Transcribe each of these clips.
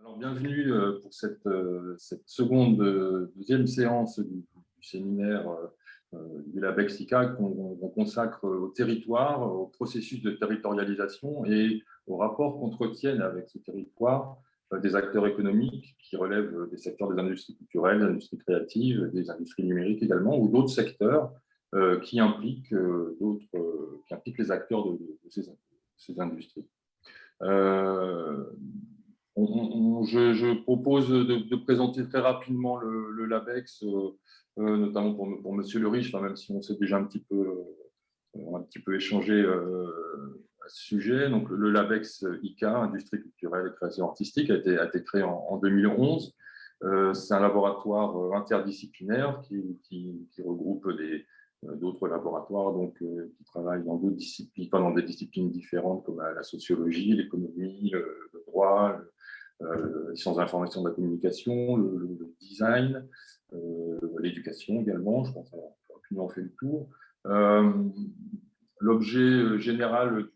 Alors, bienvenue pour cette deuxième séance du séminaire du LabEx ICA qu'on consacre au territoire, au processus de territorialisation et au rapport qu'entretiennent avec ce territoire des acteurs économiques qui relèvent des secteurs des industries culturelles, des industries créatives, des industries numériques également, ou d'autres secteurs qui impliquent les acteurs de ces industries. Je propose de présenter très rapidement le LabEx, notamment pour Monsieur Le Riche, même si on s'est déjà un petit peu échangé à ce sujet. Donc, le LabEx ICA, Industrie culturelle et création artistique, a été créé en 2011. C'est un laboratoire interdisciplinaire qui regroupe d'autres laboratoires qui travaillent dans d'autres disciplines, dans des disciplines différentes comme la sociologie, l'économie, le droit, les sciences de l'information et de la communication, le design, l'éducation également. Je pense qu'on en fait le tour. L'objet général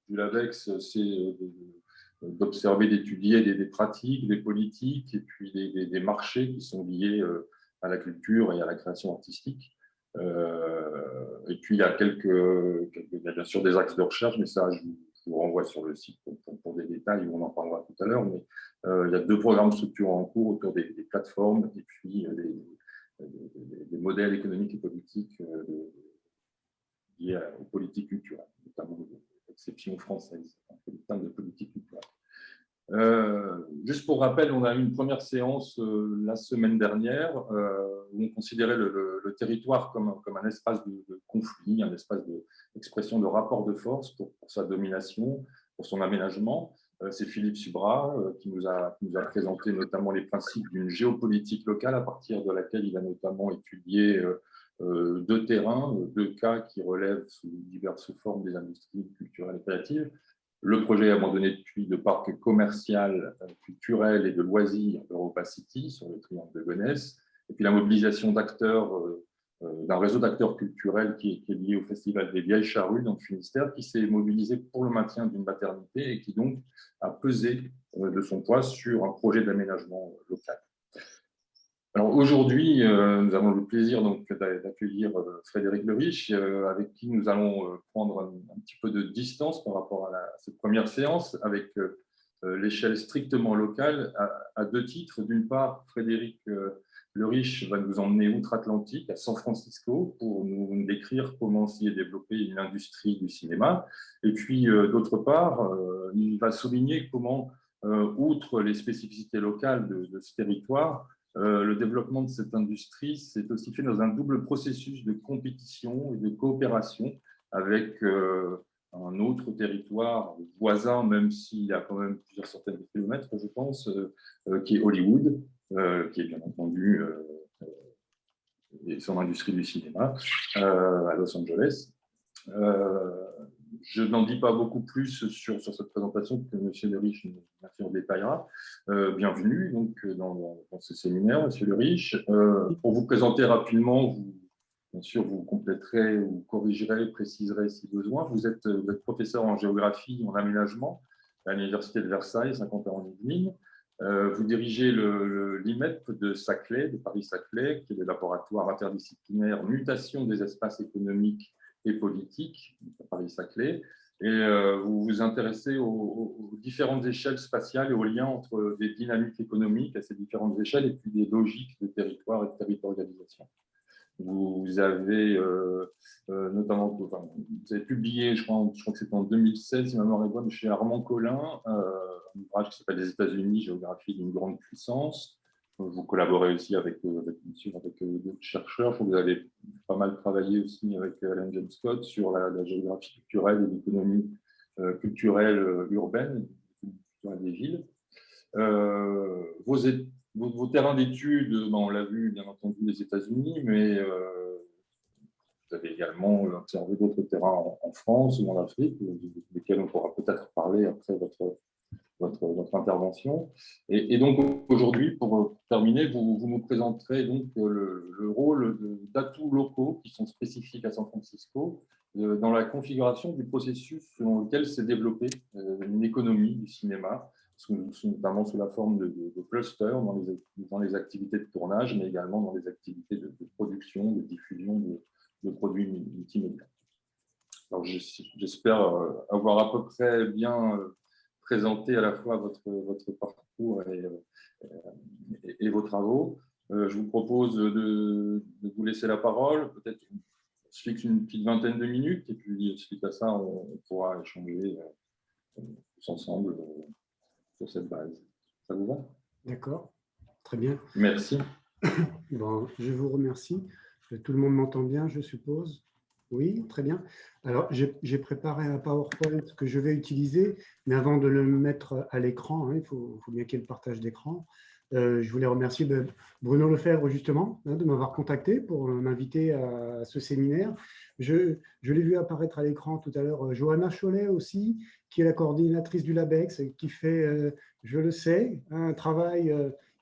du LabEx, c'est d'observer, d'étudier des pratiques, des politiques et puis des marchés qui sont liés à la culture et à la création artistique. Et puis, il y a bien sûr des axes de recherche, mais ça, je vous renvoie sur le site pour des détails, on en parlera tout à l'heure. Mais il y a 2 programmes structurants en cours autour des plateformes et puis des modèles économiques et politiques liés aux politiques culturelles, notamment l'exception française, les termes de politique culturelle. Juste pour rappel, on a eu une première séance la semaine dernière où on considérait le territoire comme un espace de conflit, un espace d'expression de rapport de force pour sa domination, pour son aménagement. C'est Philippe Subra qui nous a présenté notamment les principes d'une géopolitique locale à partir de laquelle il a notamment étudié 2 terrains, 2 cas qui relèvent sous diverses formes des industries culturelles et créatives. Le projet abandonné depuis de parc commercial, culturel et de loisirs Europa City sur le triangle de Gonesse, et puis la mobilisation d'acteurs, d'un réseau d'acteurs culturels qui est lié au Festival des Vieilles Charrues dans le Finistère, qui s'est mobilisé pour le maintien d'une maternité et qui donc a pesé de son poids sur un projet d'aménagement local. Alors aujourd'hui, nous avons le plaisir d'accueillir Frédéric Le Riche, avec qui nous allons prendre un petit peu de distance par rapport à cette première séance, avec l'échelle strictement locale, à 2 titres. D'une part, Frédéric Le Riche va nous emmener outre-Atlantique, à San Francisco, pour nous décrire comment s'y est développée une industrie du cinéma. Et puis, d'autre part, il va souligner comment, outre les spécificités locales de ce territoire, le développement de cette industrie s'est aussi fait dans un double processus de compétition et de coopération avec un autre territoire voisin, même s'il y a quand même plusieurs centaines de kilomètres, je pense, qui est Hollywood, qui est bien entendu son industrie du cinéma, à Los Angeles. Je n'en dis pas beaucoup plus sur cette présentation que M. Le Riche nous détaillera. Bienvenue donc, dans ce séminaire, M. Le Riche. Pour vous présenter rapidement, bien sûr, vous compléterez ou corrigerez, préciserez si besoin. Vous êtes professeur en géographie et en aménagement à l'Université de Versailles, Saint-Quentin-en-Yvelines. Vous dirigez l'IMEP de Saclay, de Paris-Saclay, qui est le laboratoire interdisciplinaire mutation des espaces économiques et politiques à Paris-Saclay. Et vous vous intéressez aux différentes échelles spatiales et aux liens entre des dynamiques économiques à ces différentes échelles et puis des logiques de territoire et de territorialisation. Vous avez notamment, vous avez publié, je crois que c'était en 2016, si ma mémoire est bonne, chez Armand Collin, un ouvrage qui s'appelle « Les États-Unis, géographie d'une grande puissance ». Vous collaborez aussi avec d'autres chercheurs. Je crois que vous avez pas mal travaillé aussi avec Alan John Scott sur la géographie culturelle et l'économie culturelle urbaine des villes. Vos terrains d'études, on l'a vu, bien entendu, les États-Unis, mais vous avez également observé d'autres terrains en France ou en Afrique, desquels on pourra peut-être parler après votre intervention. Et donc, aujourd'hui, pour terminer, vous nous présenterez donc le rôle d'atouts locaux qui sont spécifiques à San Francisco dans la configuration du processus selon lequel s'est développée une économie du cinéma notamment sous la forme de clusters dans les activités de tournage, mais également dans les activités de production, de diffusion de produits multimédia. Alors, j'espère avoir à peu près bien présenté à la fois votre parcours et vos travaux. Je vous propose de vous laisser la parole. Peut-être on se fixe une petite vingtaine de minutes et puis suite à ça, on pourra échanger tous ensemble sur cette base. Ça vous va? D'accord, très bien. Merci. Bon, je vous remercie. Tout le monde m'entend bien, je suppose? Oui, très bien. Alors, j'ai préparé un PowerPoint que je vais utiliser, mais avant de le mettre à l'écran, il faut bien qu'il y ait le partage d'écran. Je voulais remercier Bruno Lefebvre, justement, de m'avoir contacté pour m'inviter à ce séminaire. Je l'ai vu apparaître à l'écran tout à l'heure, Johanna Chollet aussi, qui est la coordinatrice du LABEX, qui fait, je le sais, un travail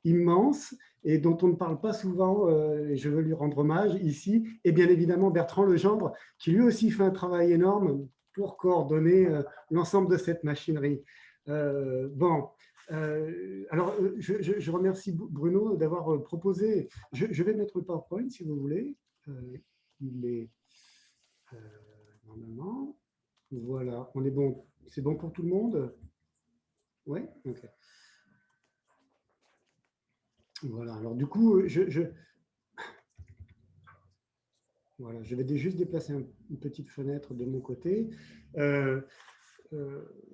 immense et dont on ne parle pas souvent, et je veux lui rendre hommage ici, et bien évidemment Bertrand Legendre, qui lui aussi fait un travail énorme pour coordonner l'ensemble de cette machinerie. Alors, je remercie Bruno d'avoir proposé, je vais mettre le PowerPoint si vous voulez, il est normalement, voilà, on est bon, c'est bon pour tout le monde? Oui, ok. Voilà, alors du coup, voilà, je vais juste déplacer une petite fenêtre de mon côté.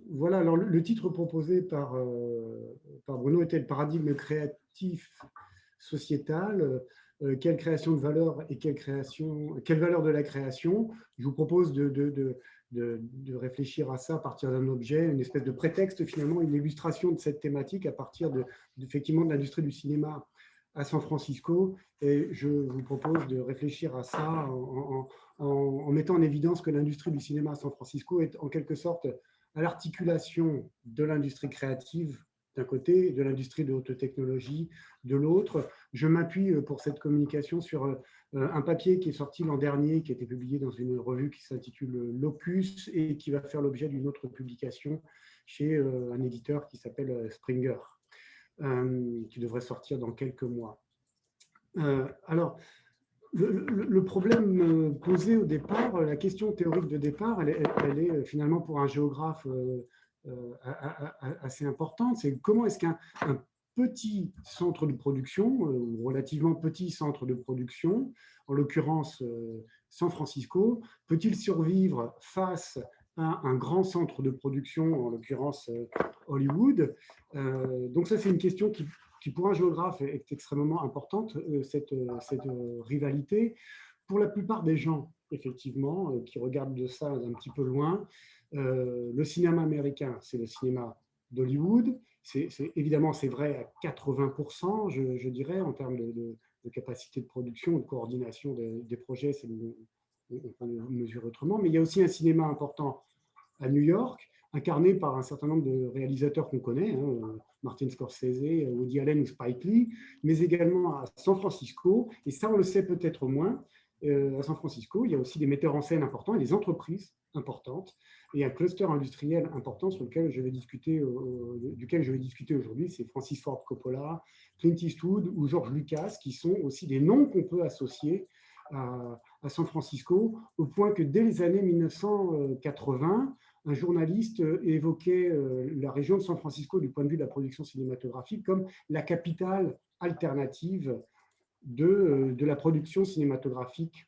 Voilà, alors le titre proposé par Bruno était le paradigme créatif sociétal. Quelle création de valeur et quelle valeur de la création? Je vous propose de réfléchir à ça à partir d'un objet, une espèce de prétexte finalement, une illustration de cette thématique à partir effectivement de l'industrie du cinéma à San Francisco. Et je vous propose de réfléchir à ça en mettant en évidence que l'industrie du cinéma à San Francisco est en quelque sorte à l'articulation de l'industrie créative d'un côté et de l'industrie de haute technologie de l'autre. Je m'appuie pour cette communication sur un papier qui est sorti l'an dernier, qui a été publié dans une revue qui s'intitule Locus et qui va faire l'objet d'une autre publication chez un éditeur qui s'appelle Springer, qui devrait sortir dans quelques mois. Alors, le problème posé au départ, la question théorique de départ, elle est finalement pour un géographe assez importante. C'est comment est-ce qu'un petit centre de production, ou relativement petit centre de production, en l'occurrence San Francisco, peut-il survivre face à un grand centre de production, en l'occurrence Hollywood? Donc ça, c'est une question qui pour un géographe est extrêmement importante, cette rivalité. Pour la plupart des gens, effectivement, qui regardent de ça d'un petit peu loin, le cinéma américain, c'est le cinéma d'Hollywood. Évidemment, c'est vrai à 80%, je dirais, en termes de capacité de production, de coordination des projets, on peut le mesurer autrement. Mais il y a aussi un cinéma important à New York, incarné par un certain nombre de réalisateurs qu'on connaît, Martin Scorsese, Woody Allen ou Spike Lee, mais également à San Francisco, et ça on le sait peut-être moins, à San Francisco, il y a aussi des metteurs en scène importants et des entreprises importantes, et un cluster industriel important sur lequel duquel je vais discuter aujourd'hui, c'est Francis Ford Coppola, Clint Eastwood ou George Lucas, qui sont aussi des noms qu'on peut associer à San Francisco, au point que dès les années 1980, un journaliste évoquait la région de San Francisco du point de vue de la production cinématographique comme la capitale alternative de la production cinématographique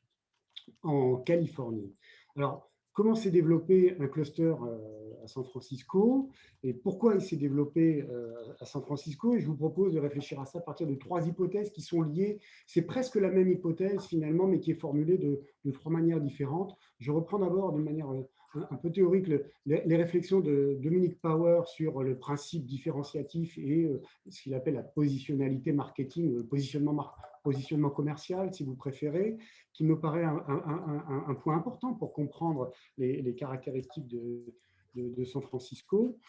en Californie. Alors, comment s'est développé un cluster à San Francisco et pourquoi il s'est développé à San Francisco? Et je vous propose de réfléchir à ça à partir de 3 hypothèses qui sont liées. C'est presque la même hypothèse finalement, mais qui est formulée de 3 manières différentes. Je reprends d'abord d'une manière un peu théorique les réflexions de Dominic Power sur le principe différenciatif et ce qu'il appelle la positionnalité marketing, le positionnement commercial, si vous préférez, qui me paraît un point important pour comprendre les caractéristiques de San Francisco.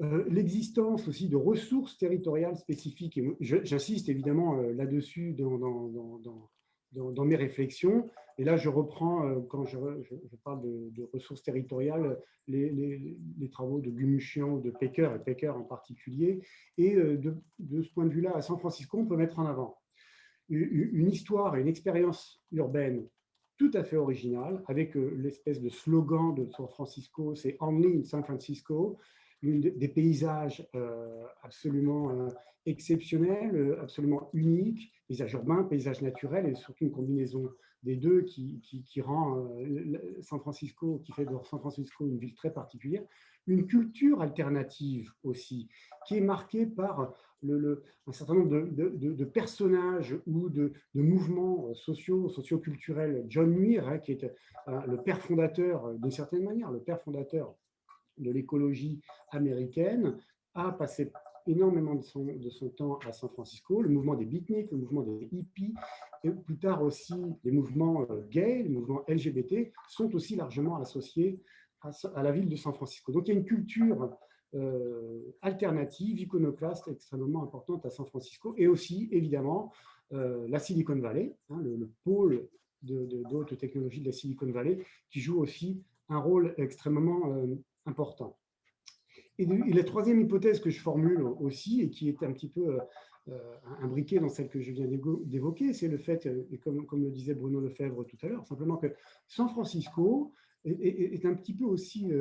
L'existence aussi de ressources territoriales spécifiques, et j'insiste évidemment là-dessus dans dans mes réflexions. Et là, je reprends, quand je parle de ressources territoriales, les travaux de Gumuchian ou de Pecker, et Pecker en particulier. Et de ce point de vue-là, à San Francisco, on peut mettre en avant une histoire et une expérience urbaine tout à fait originale, avec l'espèce de slogan de San Francisco, c'est Only in San Francisco, des paysages absolument exceptionnels, absolument uniques, paysages urbains, paysages naturels, et surtout une combinaison des deux qui rend San Francisco, qui fait de San Francisco une ville très particulière. Une culture alternative aussi, qui est marquée par un certain nombre de personnages ou de mouvements socioculturels. John Muir, hein, qui est le père fondateur, d'une certaine manière, le père fondateur de l'écologie américaine, a passé énormément de son temps à San Francisco. Le mouvement des beatniks, le mouvement des hippies, et plus tard aussi les mouvements gays, les mouvements LGBT, sont aussi largement associés à la ville de San Francisco. Donc il y a une culture alternative, iconoclaste, extrêmement importante à San Francisco, et aussi, évidemment, la Silicon Valley, hein, le pôle de haute technologie de la Silicon Valley, qui joue aussi un rôle extrêmement important. Et la troisième hypothèse que je formule aussi, et qui est un petit peu imbriquée dans celle que je viens d'évoquer, c'est le fait, et comme le disait Bruno Lefebvre tout à l'heure, simplement que San Francisco est un petit peu aussi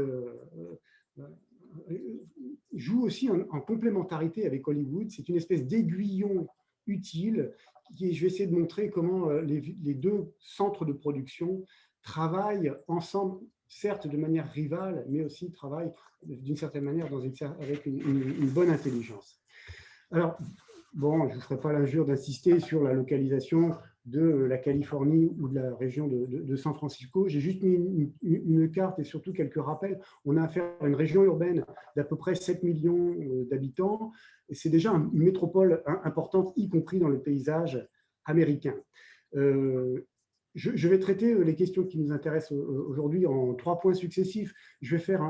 joue aussi en complémentarité avec Hollywood. C'est une espèce d'aiguillon utile qui, je vais essayer de montrer comment les deux centres de production travaillent ensemble, certes de manière rivale, mais aussi travaillent d'une certaine manière avec une bonne intelligence. Alors, bon, je ne vous ferai pas l'injure d'insister sur la localisation de la Californie ou de la région de San Francisco. J'ai juste mis une carte et surtout quelques rappels. On a affaire à une région urbaine d'à peu près 7 millions d'habitants. C'est déjà une métropole importante, y compris dans le paysage américain. Je vais traiter les questions qui nous intéressent aujourd'hui en 3 points successifs. Je vais faire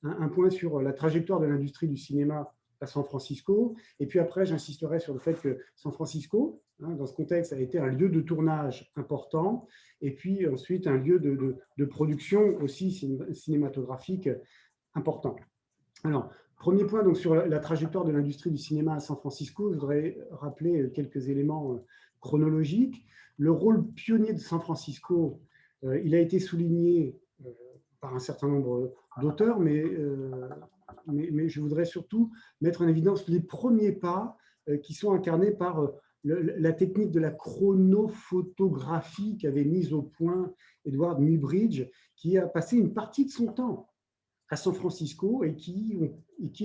un point sur la trajectoire de l'industrie du cinéma à San Francisco. Et puis après, j'insisterai sur le fait que San Francisco, hein, dans ce contexte, a été un lieu de tournage important, et puis ensuite un lieu de production aussi cinématographique important. Alors, premier point donc, sur la trajectoire de l'industrie du cinéma à San Francisco, je voudrais rappeler quelques éléments chronologiques. Le rôle pionnier de San Francisco, il a été souligné par un certain nombre d'auteurs, mais je voudrais surtout mettre en évidence les premiers pas qui sont incarnés par la technique de la chronophotographie qu'avait mise au point Edward Muybridge, qui a passé une partie de son temps à San Francisco et qui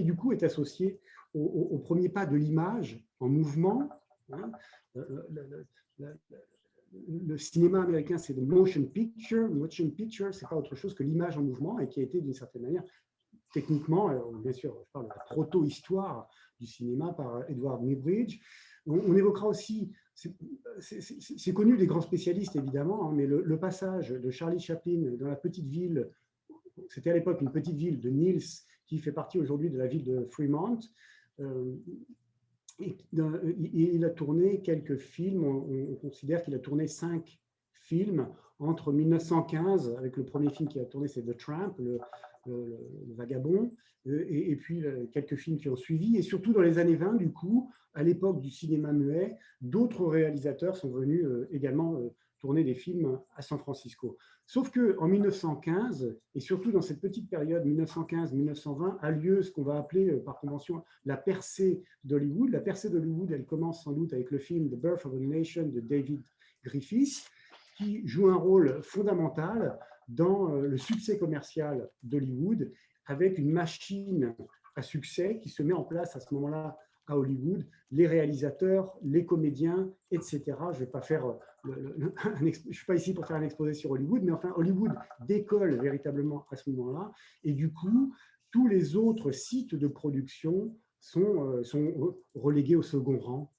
du coup est associé au premier pas de l'image en mouvement. Hein. Le cinéma américain, c'est le motion picture. Motion picture, c'est pas autre chose que l'image en mouvement, et qui a été d'une certaine manière techniquement, bien sûr, je parle de la proto-histoire du cinéma par Edward Muybridge. On évoquera aussi, c'est connu des grands spécialistes évidemment, hein, mais le passage de Charlie Chaplin dans la petite ville, c'était à l'époque une petite ville de Niles, qui fait partie aujourd'hui de la ville de Fremont. Il a tourné quelques films, on considère qu'il a tourné 5 films entre 1915, avec le premier film qu'il a tourné, c'est The Tramp, le Vagabond, et puis quelques films qui ont suivi, et surtout dans les années 20, du coup, à l'époque du cinéma muet, d'autres réalisateurs sont venus également tourner des films à San Francisco. Sauf qu'en 1915, et surtout dans cette petite période 1915-1920, a lieu ce qu'on va appeler par convention la percée d'Hollywood. La percée d'Hollywood, elle commence sans doute avec le film The Birth of a Nation de David Griffith, qui joue un rôle fondamental dans le succès commercial d'Hollywood, avec une machine à succès qui se met en place à ce moment-là à Hollywood, les réalisateurs, les comédiens, etc. Je vais pas faire je suis pas ici pour faire un exposé sur Hollywood, mais enfin Hollywood décolle véritablement à ce moment-là, et du coup tous les autres sites de production sont relégués au second rang.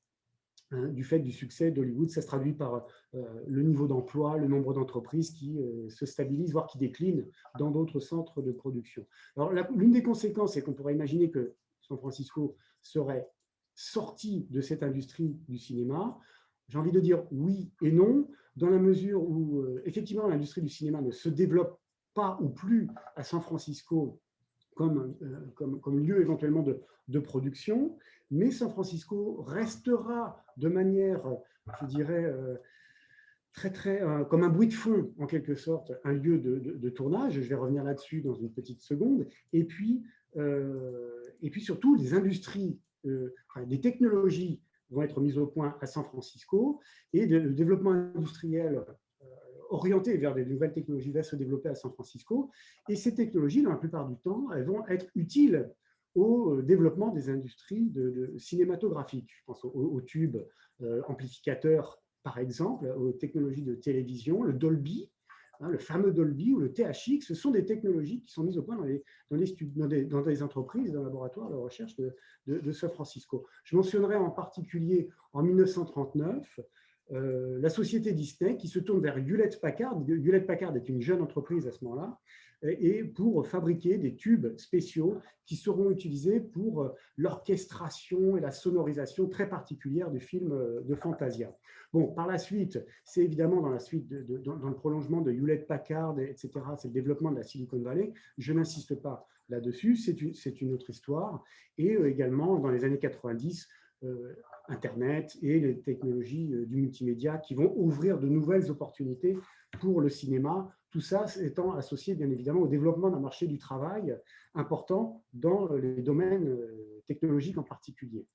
Hein, du fait du succès d'Hollywood. Ça se traduit par le niveau d'emploi, le nombre d'entreprises qui se stabilisent, voire qui déclinent dans d'autres centres de production. Alors, l'une des conséquences, c'est qu'on pourrait imaginer que San Francisco serait sorti de cette industrie du cinéma. J'ai envie de dire oui et non. dans la mesure où, effectivement, l'industrie du cinéma ne se développe pas ou plus à San Francisco comme lieu éventuellement de production, mais San Francisco restera de manière, je dirais, comme un bruit de fond, en quelque sorte, un lieu de tournage. Je vais revenir là-dessus dans une petite seconde. Et puis surtout, les industries, des technologies vont être mises au point à San Francisco et le développement industriel orienté vers des nouvelles technologies va se développer à San Francisco. Et ces technologies, dans la plupart du temps, elles vont être utiles au développement des industries cinématographiques. Je pense aux tubes amplificateurs, par exemple, aux technologies de télévision, le Dolby, le fameux Dolby ou le THX. Ce sont des technologies qui sont mises au point dans des entreprises, dans les laboratoires de recherche de San Francisco. Je mentionnerai en particulier en 1939 la société Disney qui se tourne vers Hewlett-Packard. Hewlett-Packard est une jeune entreprise à ce moment-là, et pour fabriquer des tubes spéciaux qui seront utilisés pour l'orchestration et la sonorisation très particulière du film de Fantasia. Bon, par la suite, c'est évidemment dans le prolongement de Hewlett-Packard, etc., c'est le développement de la Silicon Valley. Je n'insiste pas là-dessus, c'est une autre histoire. Et également, dans les années 90, Internet et les technologies du multimédia qui vont ouvrir de nouvelles opportunités pour le cinéma, tout ça étant associé bien évidemment au développement d'un marché du travail important dans les domaines technologiques en particulier.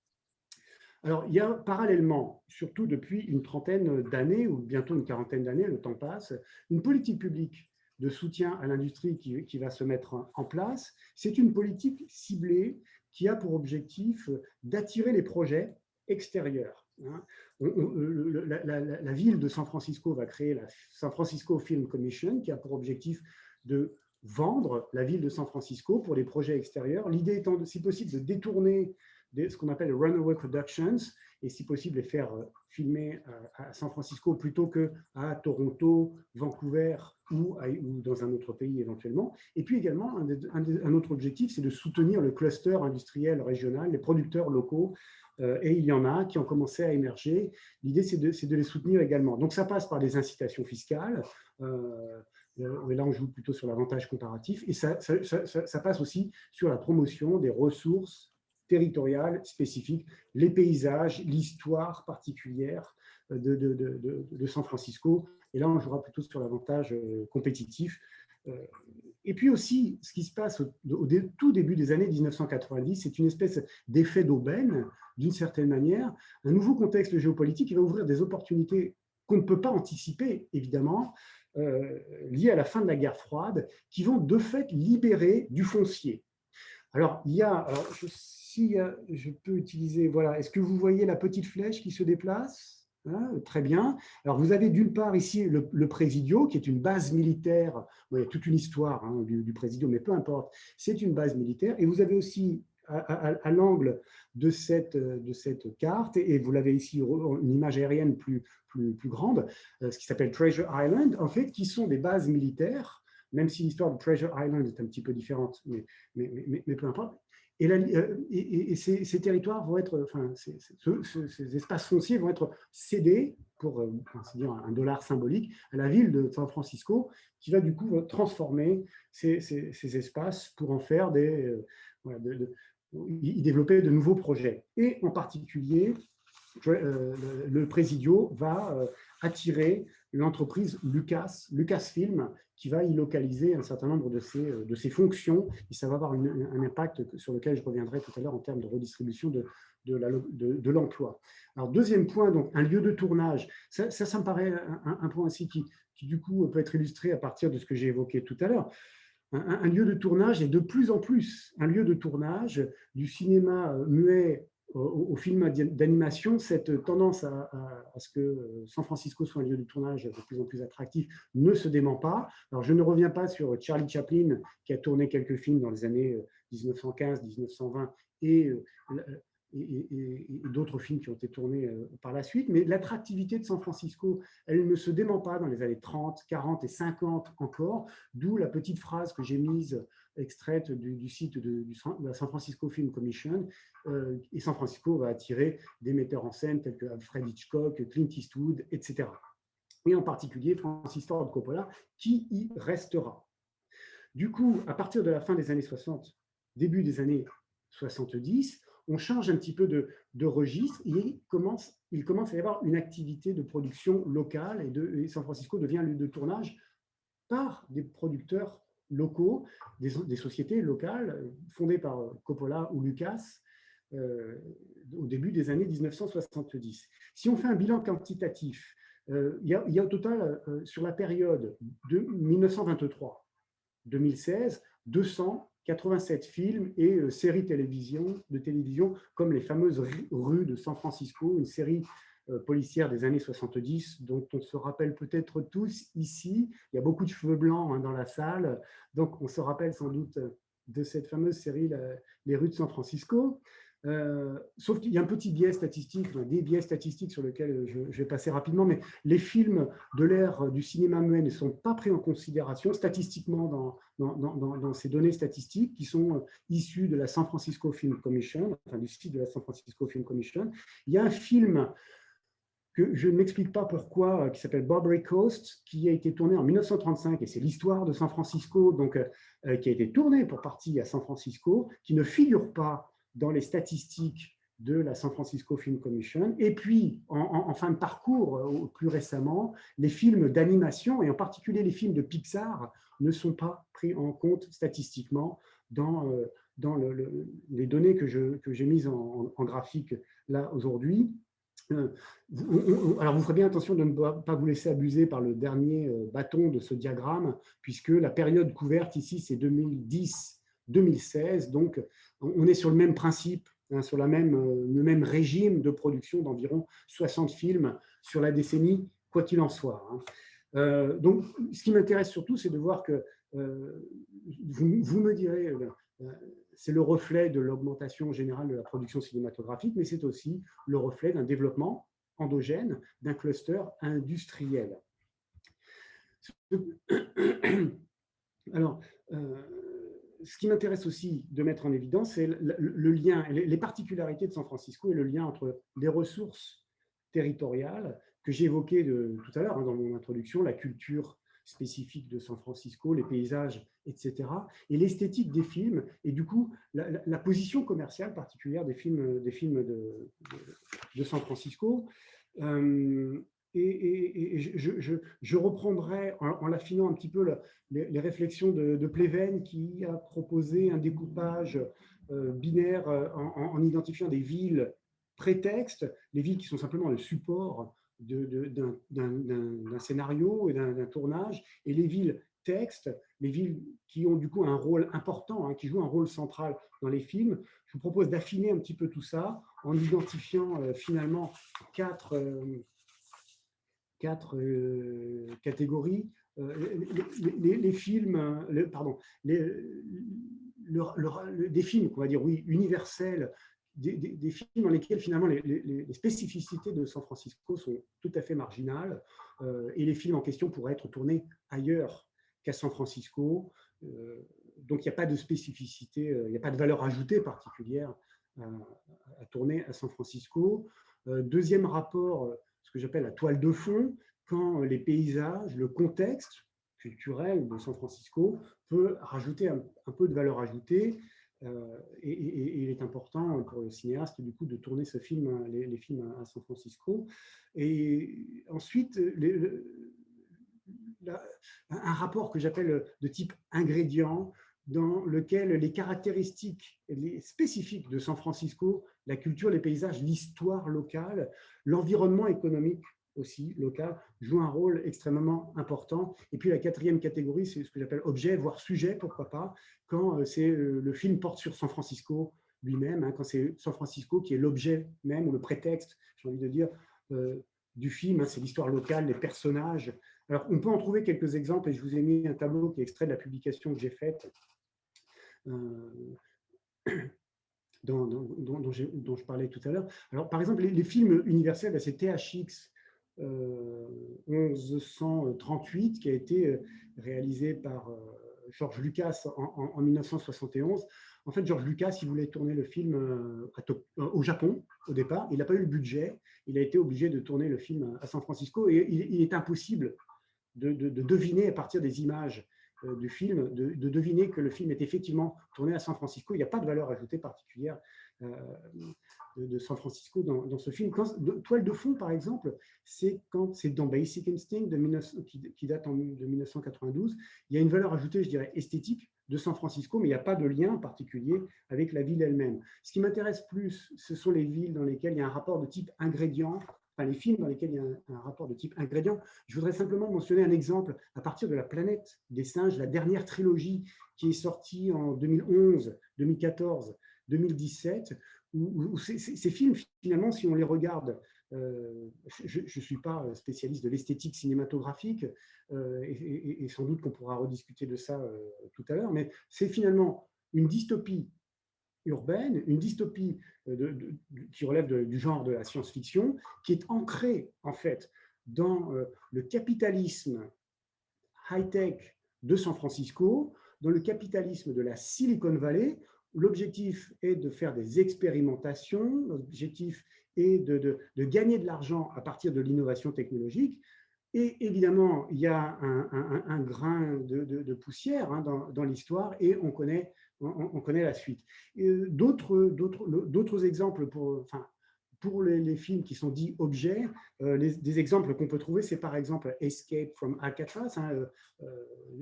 Alors, il y a parallèlement, surtout depuis une trentaine d'années ou bientôt une quarantaine d'années, le temps passe, une politique publique de soutien à l'industrie qui va se mettre en place. C'est une politique ciblée qui a pour objectif d'attirer les projets extérieurs. La ville de San Francisco va créer la San Francisco Film Commission qui a pour objectif de vendre la ville de San Francisco pour les projets extérieurs. L'idée étant, si possible, de détourner ce qu'on appelle runaway productions et si possible les faire filmer à San Francisco plutôt qu'à Toronto, Vancouver ou dans un autre pays éventuellement. Et puis également, un autre objectif, c'est de soutenir le cluster industriel régional, les producteurs locaux, et il y en a qui ont commencé à émerger. L'idée, c'est de les soutenir également. Donc ça passe par des incitations fiscales, et là on joue plutôt sur l'avantage comparatif, et ça passe aussi sur la promotion des ressources territoriales spécifiques, les paysages, l'histoire particulière de San Francisco. Et là, on jouera plutôt sur l'avantage compétitif. Et puis aussi, ce qui se passe au tout début des années 1990, c'est une espèce d'effet d'aubaine, d'une certaine manière, un nouveau contexte géopolitique qui va ouvrir des opportunités qu'on ne peut pas anticiper, évidemment, liées à la fin de la guerre froide, qui vont de fait libérer du foncier. Alors, si je peux utiliser, voilà, est-ce que vous voyez la petite flèche qui se déplace? Très bien. Alors, vous avez d'une part ici le Presidio, qui est une base militaire. Bon, il y a toute une histoire du Presidio, mais peu importe. C'est une base militaire. Et vous avez aussi, à l'angle de cette carte, et vous l'avez ici, une image aérienne plus grande, ce qui s'appelle Treasure Island, en fait, qui sont des bases militaires, même si l'histoire de Treasure Island est un petit peu différente, mais peu importe. Et ces territoires vont être, enfin, ces espaces fonciers vont être cédés pour dire un dollar symbolique à la ville de San Francisco, qui va du coup transformer ces espaces pour en faire y développer de nouveaux projets. Et en particulier, le Presidio va attirer l'entreprise Lucasfilm, qui va y localiser un certain nombre de ses fonctions, et ça va avoir un impact sur lequel je reviendrai tout à l'heure en termes de redistribution de l'emploi. Alors, deuxième point, donc un lieu de tournage. Ça me paraît un point aussi qui du coup peut être illustré à partir de ce que j'ai évoqué tout à l'heure. Un lieu de tournage est de plus en plus un lieu de tournage du cinéma muet au film d'animation. Cette tendance à ce que San Francisco soit un lieu de tournage de plus en plus attractif ne se dément pas. Alors, je ne reviens pas sur Charlie Chaplin, qui a tourné quelques films dans les années 1915, 1920 et d'autres films qui ont été tournés par la suite. Mais l'attractivité de San Francisco, elle ne se dément pas dans les années 30, 40 et 50 encore, d'où la petite phrase que j'ai mise, extraite du site de la San Francisco Film Commission. Et San Francisco va attirer des metteurs en scène tels que Alfred Hitchcock, Clint Eastwood, etc. et en particulier Francis Ford Coppola, qui y restera. Du coup, à partir de la fin des années 60, début des années 70, on change un petit peu de registre et il commence à y avoir une activité de production locale et San Francisco devient lieu de tournage par des producteurs locaux, des sociétés locales fondées par Coppola ou Lucas au début des années 1970. Si on fait un bilan quantitatif, il y a au total, sur la période de 1923 2016, 287 films et séries de télévision, comme les fameuses rues de San Francisco, une série policière des années 70, dont on se rappelle peut-être tous ici. Il y a beaucoup de cheveux blancs dans la salle, donc on se rappelle sans doute de cette fameuse série Les rues de San Francisco. Sauf qu'il y a un petit biais statistique, des biais statistiques sur lesquels je vais passer rapidement, mais les films de l'ère du cinéma muet ne sont pas pris en considération statistiquement dans ces données statistiques qui sont issues de la San Francisco Film Commission, enfin du site de la San Francisco Film Commission. Il y a un film que je ne m'explique pas pourquoi, qui s'appelle Barbary Coast, qui a été tourné en 1935, et c'est l'histoire de San Francisco, donc, qui a été tourné pour partie à San Francisco, qui ne figure pas dans les statistiques de la San Francisco Film Commission. Et puis, en fin de parcours, plus récemment, les films d'animation, et en particulier les films de Pixar, ne sont pas pris en compte statistiquement dans les données que j'ai mises en graphique là aujourd'hui. Alors, vous ferez bien attention de ne pas vous laisser abuser par le dernier bâton de ce diagramme, puisque la période couverte ici, c'est 2010-2016. Donc, on est sur le même principe, sur le même régime de production d'environ 60 films sur la décennie, quoi qu'il en soit. Donc, ce qui m'intéresse surtout, c'est de voir que vous me direz, c'est le reflet de l'augmentation générale de la production cinématographique, mais c'est aussi le reflet d'un développement endogène, d'un cluster industriel. Alors, ce qui m'intéresse aussi de mettre en évidence, c'est le lien, les particularités de San Francisco et le lien entre les ressources territoriales que j'ai évoquées tout à l'heure dans mon introduction, la culture spécifique de San Francisco, les paysages, etc., et l'esthétique des films, et du coup, la position commerciale particulière des films de San Francisco. Et je reprendrai, en l'affinant un petit peu, les réflexions de Pleven, qui a proposé un découpage binaire en identifiant des villes prétextes, les villes qui sont simplement le support d'un scénario et d'un tournage, et les villes textes, les villes qui ont du coup un rôle important, qui jouent un rôle central dans les films. Je vous propose d'affiner un petit peu tout ça en identifiant finalement quatre catégories. Les films, des films, on va dire, oui, universels, des films dans lesquels finalement les spécificités de San Francisco sont tout à fait marginales, et les films en question pourraient être tournés ailleurs qu'à San Francisco. Donc il n'y a pas de spécificité, il n'y a pas de valeur ajoutée particulière à tourner à San Francisco. Deuxième rapport, ce que j'appelle la toile de fond, quand les paysages, le contexte culturel de San Francisco peut rajouter un peu de valeur ajoutée. Et il est important pour le cinéaste du coup de tourner ce film, les films à San Francisco. Et ensuite, un rapport que j'appelle de type ingrédient, dans lequel les caractéristiques les spécifiques de San Francisco, la culture, les paysages, l'histoire locale, l'environnement économique aussi local, jouent un rôle extrêmement important. Et puis la quatrième catégorie, c'est ce que j'appelle objet, voire sujet, pourquoi pas, quand le film porte sur San Francisco lui-même, quand c'est San Francisco qui est l'objet même, ou le prétexte, j'ai envie de dire, du film, c'est l'histoire locale, les personnages. Alors, on peut en trouver quelques exemples, et je vous ai mis un tableau qui est extrait de la publication que j'ai faite, dont je parlais tout à l'heure. Alors, par exemple, les films universels, c'est THX 1138, qui a été réalisé par George Lucas en 1971. En fait, George Lucas, il voulait tourner le film au Japon au départ. Il n'a pas eu le budget. Il a été obligé de tourner le film à San Francisco. Et il est impossible de deviner à partir des images du film, de deviner que le film est effectivement tourné à San Francisco. Il n'y a pas de valeur ajoutée particulière de San Francisco dans ce film. Toile de fond, par exemple, c'est dans Basic Instinct qui date de 1992. Il y a une valeur ajoutée, je dirais, esthétique de San Francisco, mais il n'y a pas de lien particulier avec la ville elle-même. Ce qui m'intéresse plus, ce sont les villes dans lesquelles il y a un rapport de type ingrédient, enfin les films dans lesquels il y a un rapport de type ingrédient. Je voudrais simplement mentionner un exemple à partir de La Planète des singes, la dernière trilogie qui est sortie en 2011, 2014, 2017, où ces films, finalement, si on les regarde, je ne suis pas spécialiste de l'esthétique cinématographique, et sans doute qu'on pourra rediscuter de ça tout à l'heure, mais c'est finalement une dystopie urbaine, une dystopie qui relève du genre de la science-fiction, qui est ancrée en fait dans le capitalisme high-tech de San Francisco, dans le capitalisme de la Silicon Valley. L'objectif est de faire des expérimentations, l'objectif est de gagner de l'argent à partir de l'innovation technologique. Et évidemment, il y a un grain de poussière dans l'histoire et on connaît la suite. D'autres exemples pour les films qui sont dits objets, des exemples qu'on peut trouver, c'est par exemple Escape from Alcatraz,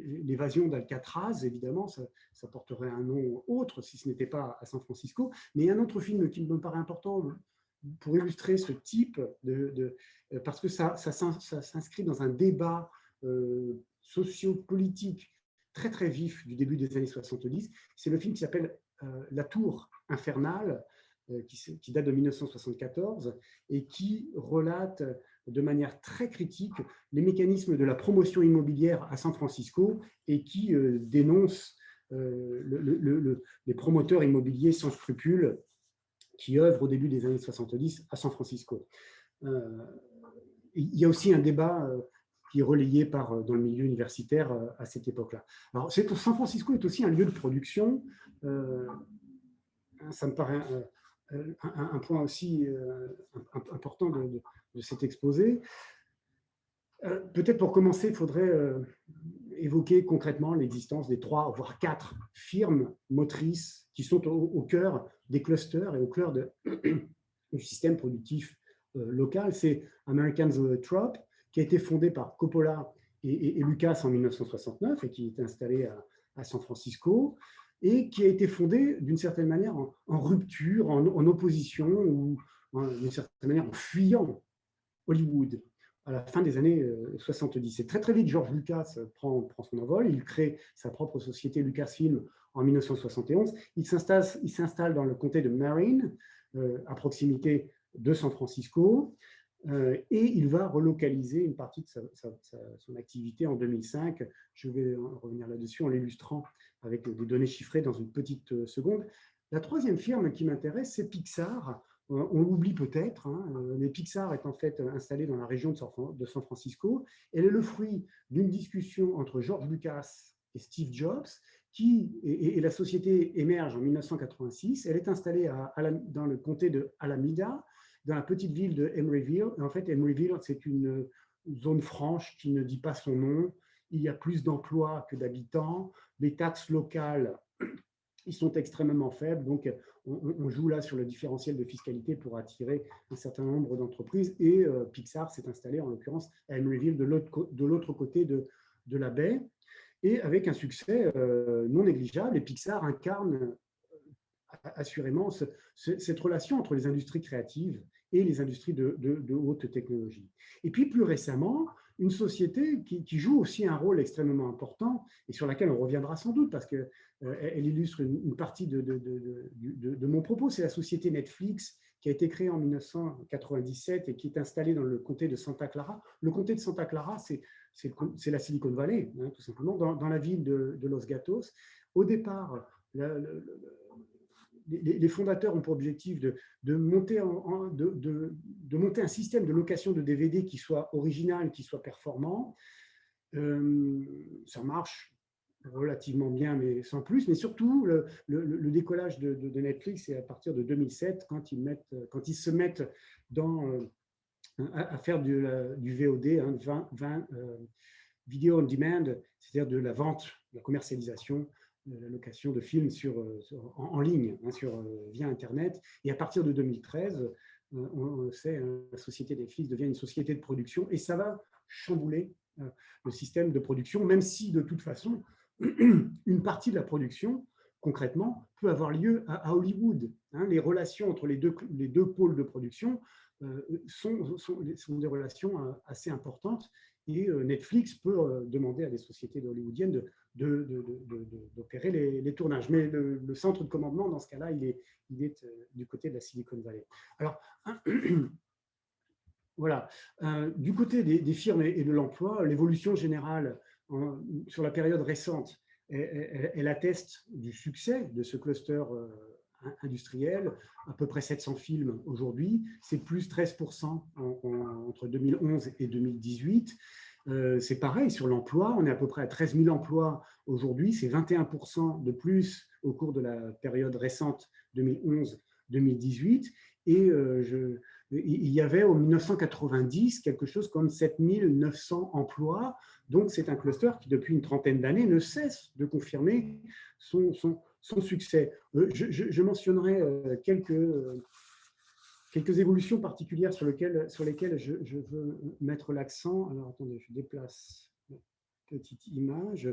l'évasion d'Alcatraz, évidemment, ça porterait un nom autre si ce n'était pas à San Francisco. Mais il y a un autre film qui me paraît important pour illustrer ce type parce que ça s'inscrit dans un débat sociopolitique très très vif du début des années 70. C'est le film qui s'appelle La Tour infernale, qui date de 1974 et qui relate de manière très critique les mécanismes de la promotion immobilière à San Francisco et qui dénonce les promoteurs immobiliers sans scrupules qui œuvrent au début des années 70 à San Francisco. Il y a aussi un débat qui est relayé dans le milieu universitaire à cette époque-là. Alors, San Francisco est aussi un lieu de production. Ça me paraît un point aussi important de cet exposé. Peut-être pour commencer, il faudrait évoquer concrètement l'existence des 3 voire 4 firmes motrices qui sont au cœur des clusters et au cœur du système productif local. C'est American Zoetrope, qui a été fondé par Coppola et Lucas en 1969 et qui est installé à San Francisco et qui a été fondé d'une certaine manière en rupture, en opposition ou d'une certaine manière en fuyant Hollywood à la fin des années 70. Et très très vite, George Lucas prend son envol, il crée sa propre société Lucasfilm en 1971. Il s'installe dans le comté de Marin, à proximité de San Francisco, et il va relocaliser une partie de son activité en 2005. Je vais revenir là-dessus en l'illustrant avec des données chiffrées dans une petite seconde. La troisième firme qui m'intéresse, c'est Pixar. On l'oublie peut-être, mais Pixar est en fait installé dans la région de San Francisco. Elle est le fruit d'une discussion entre George Lucas et Steve Jobs, et la société émerge en 1986. Elle est installée dans le comté de Alameda, dans la petite ville de Emeryville. En fait, Emeryville, c'est une zone franche qui ne dit pas son nom. Il y a plus d'emplois que d'habitants. Les taxes locales, ils sont extrêmement faibles. Donc, on joue là sur le différentiel de fiscalité pour attirer un certain nombre d'entreprises. Et Pixar s'est installé, en l'occurrence, à Emeryville, de l'autre côté de la baie, et avec un succès non négligeable. Et Pixar incarne assurément cette relation entre les industries créatives et les industries de haute technologie. Et puis, plus récemment, une société qui joue aussi un rôle extrêmement important et sur laquelle on reviendra sans doute parce qu'elle illustre une partie de mon propos, c'est la société Netflix qui a été créée en 1997 et qui est installée dans le comté de Santa Clara. Le comté de Santa Clara, c'est la Silicon Valley, tout simplement, dans la ville de Los Gatos. Au départ, les fondateurs ont pour objectif de monter un système de location de DVD qui soit original, qui soit performant. Ça marche relativement bien, mais sans plus. Mais surtout, le décollage de Netflix, c'est à partir de 2007, quand ils se mettent à faire du VOD, Video on Demand, c'est-à-dire de la vente, de la commercialisation, de la location de films en ligne, via Internet. Et à partir de 2013, on sait, la société Netflix devient une société de production et ça va chambouler le système de production, même si de toute façon, une partie de la production, concrètement, peut avoir lieu à Hollywood. Les relations entre les deux pôles de production sont des relations assez importantes et Netflix peut demander à des sociétés hollywoodiennes d'opérer les tournages. Mais le centre de commandement, dans ce cas-là, il est du côté de la Silicon Valley. Alors, voilà. Du côté des firmes et de l'emploi, l'évolution générale sur la période récente, elle atteste du succès de ce cluster industriel, à peu près 700 films aujourd'hui, c'est plus 13% entre 2011 et 2018. C'est pareil sur l'emploi, on est à peu près à 13 000 emplois aujourd'hui, c'est 21% de plus au cours de la période récente 2011-2018. Et il y avait en 1990 quelque chose comme 7 900 emplois. Donc, c'est un cluster qui, depuis une trentaine d'années, ne cesse de confirmer son succès. Je mentionnerai quelques évolutions particulières sur lesquelles je veux mettre l'accent. Alors, attendez, je déplace la petite image.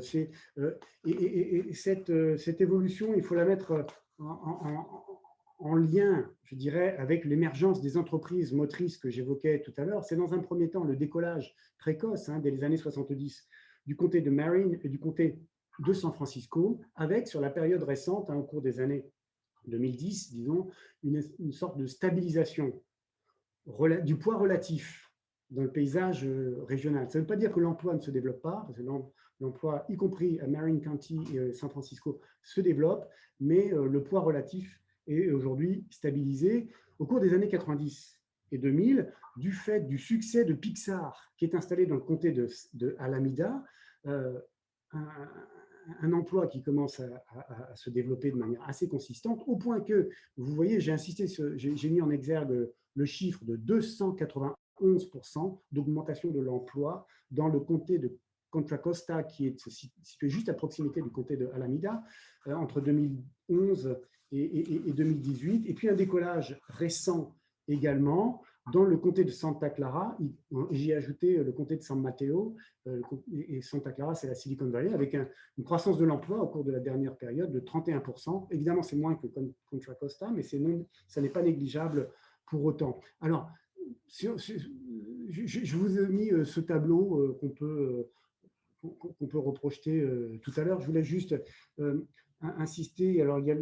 Et cette évolution, il faut la mettre en lien, je dirais, avec l'émergence des entreprises motrices que j'évoquais tout à l'heure. C'est dans un premier temps le décollage précoce dès les années 70 du comté de Marin et du comté de San Francisco, avec, sur la période récente, au cours des années 2010, disons, une sorte de stabilisation du poids relatif dans le paysage régional. Ça ne veut pas dire que l'emploi ne se développe pas, parce que l'emploi, y compris à Marin County et San Francisco, se développe, mais le poids relatif est aujourd'hui stabilisé. Au cours des années 90 et 2000, du fait du succès de Pixar, qui est installé dans le comté de Alameda, un emploi qui commence à se développer de manière assez consistante, au point que, vous voyez, j'ai mis en exergue le chiffre de 291% d'augmentation de l'emploi dans le comté de Contra Costa, qui est situé juste à proximité du comté de Alameda, entre 2011 et 2018. Et puis un décollage récent également dans le comté de Santa Clara. J'y ai ajouté le comté de San Mateo, et Santa Clara, c'est la Silicon Valley, avec une croissance de l'emploi au cours de la dernière période de 31%. Évidemment, c'est moins que Contra Costa, mais ça n'est pas négligeable pour autant. Alors, je vous ai mis ce tableau qu'on peut reprojeter tout à l'heure. Je voulais juste insister. Alors, il y a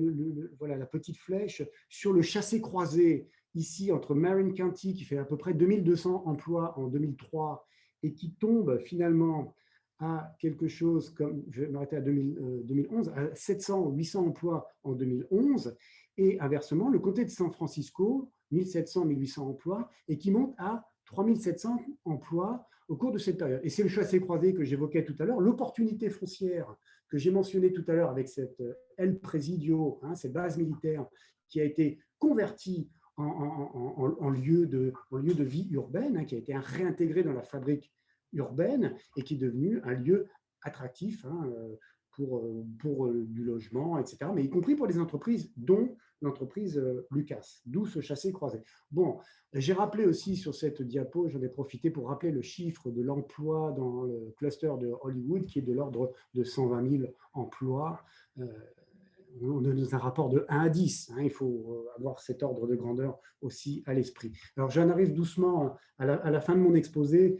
voilà, la petite flèche sur le chassé-croisé ici entre Marin County, qui fait à peu près 2200 emplois en 2003 et qui tombe finalement à quelque chose comme, je vais m'arrêter à 2011, à 700 ou 800 emplois en 2011, et inversement, le comté de San Francisco, 1700-1800 emplois, et qui monte à 3700 emplois au cours de cette période. Et c'est le chassé-croisé que j'évoquais tout à l'heure, l'opportunité foncière que j'ai mentionnée tout à l'heure avec cette El Presidio, cette base militaire qui a été convertie en lieu de vie urbaine, qui a été réintégré dans la fabrique urbaine et qui est devenu un lieu attractif pour du logement, etc., mais y compris pour des entreprises, dont l'entreprise Lucas, d'où ce chassé-croisé. Bon, j'ai rappelé aussi sur cette diapo, j'en ai profité pour rappeler le chiffre de l'emploi dans le cluster de Hollywood, qui est de l'ordre de 120 000 emplois. On est dans un rapport de 1 à 10. Il faut avoir cet ordre de grandeur aussi à l'esprit. Alors, j'en arrive doucement à la fin de mon exposé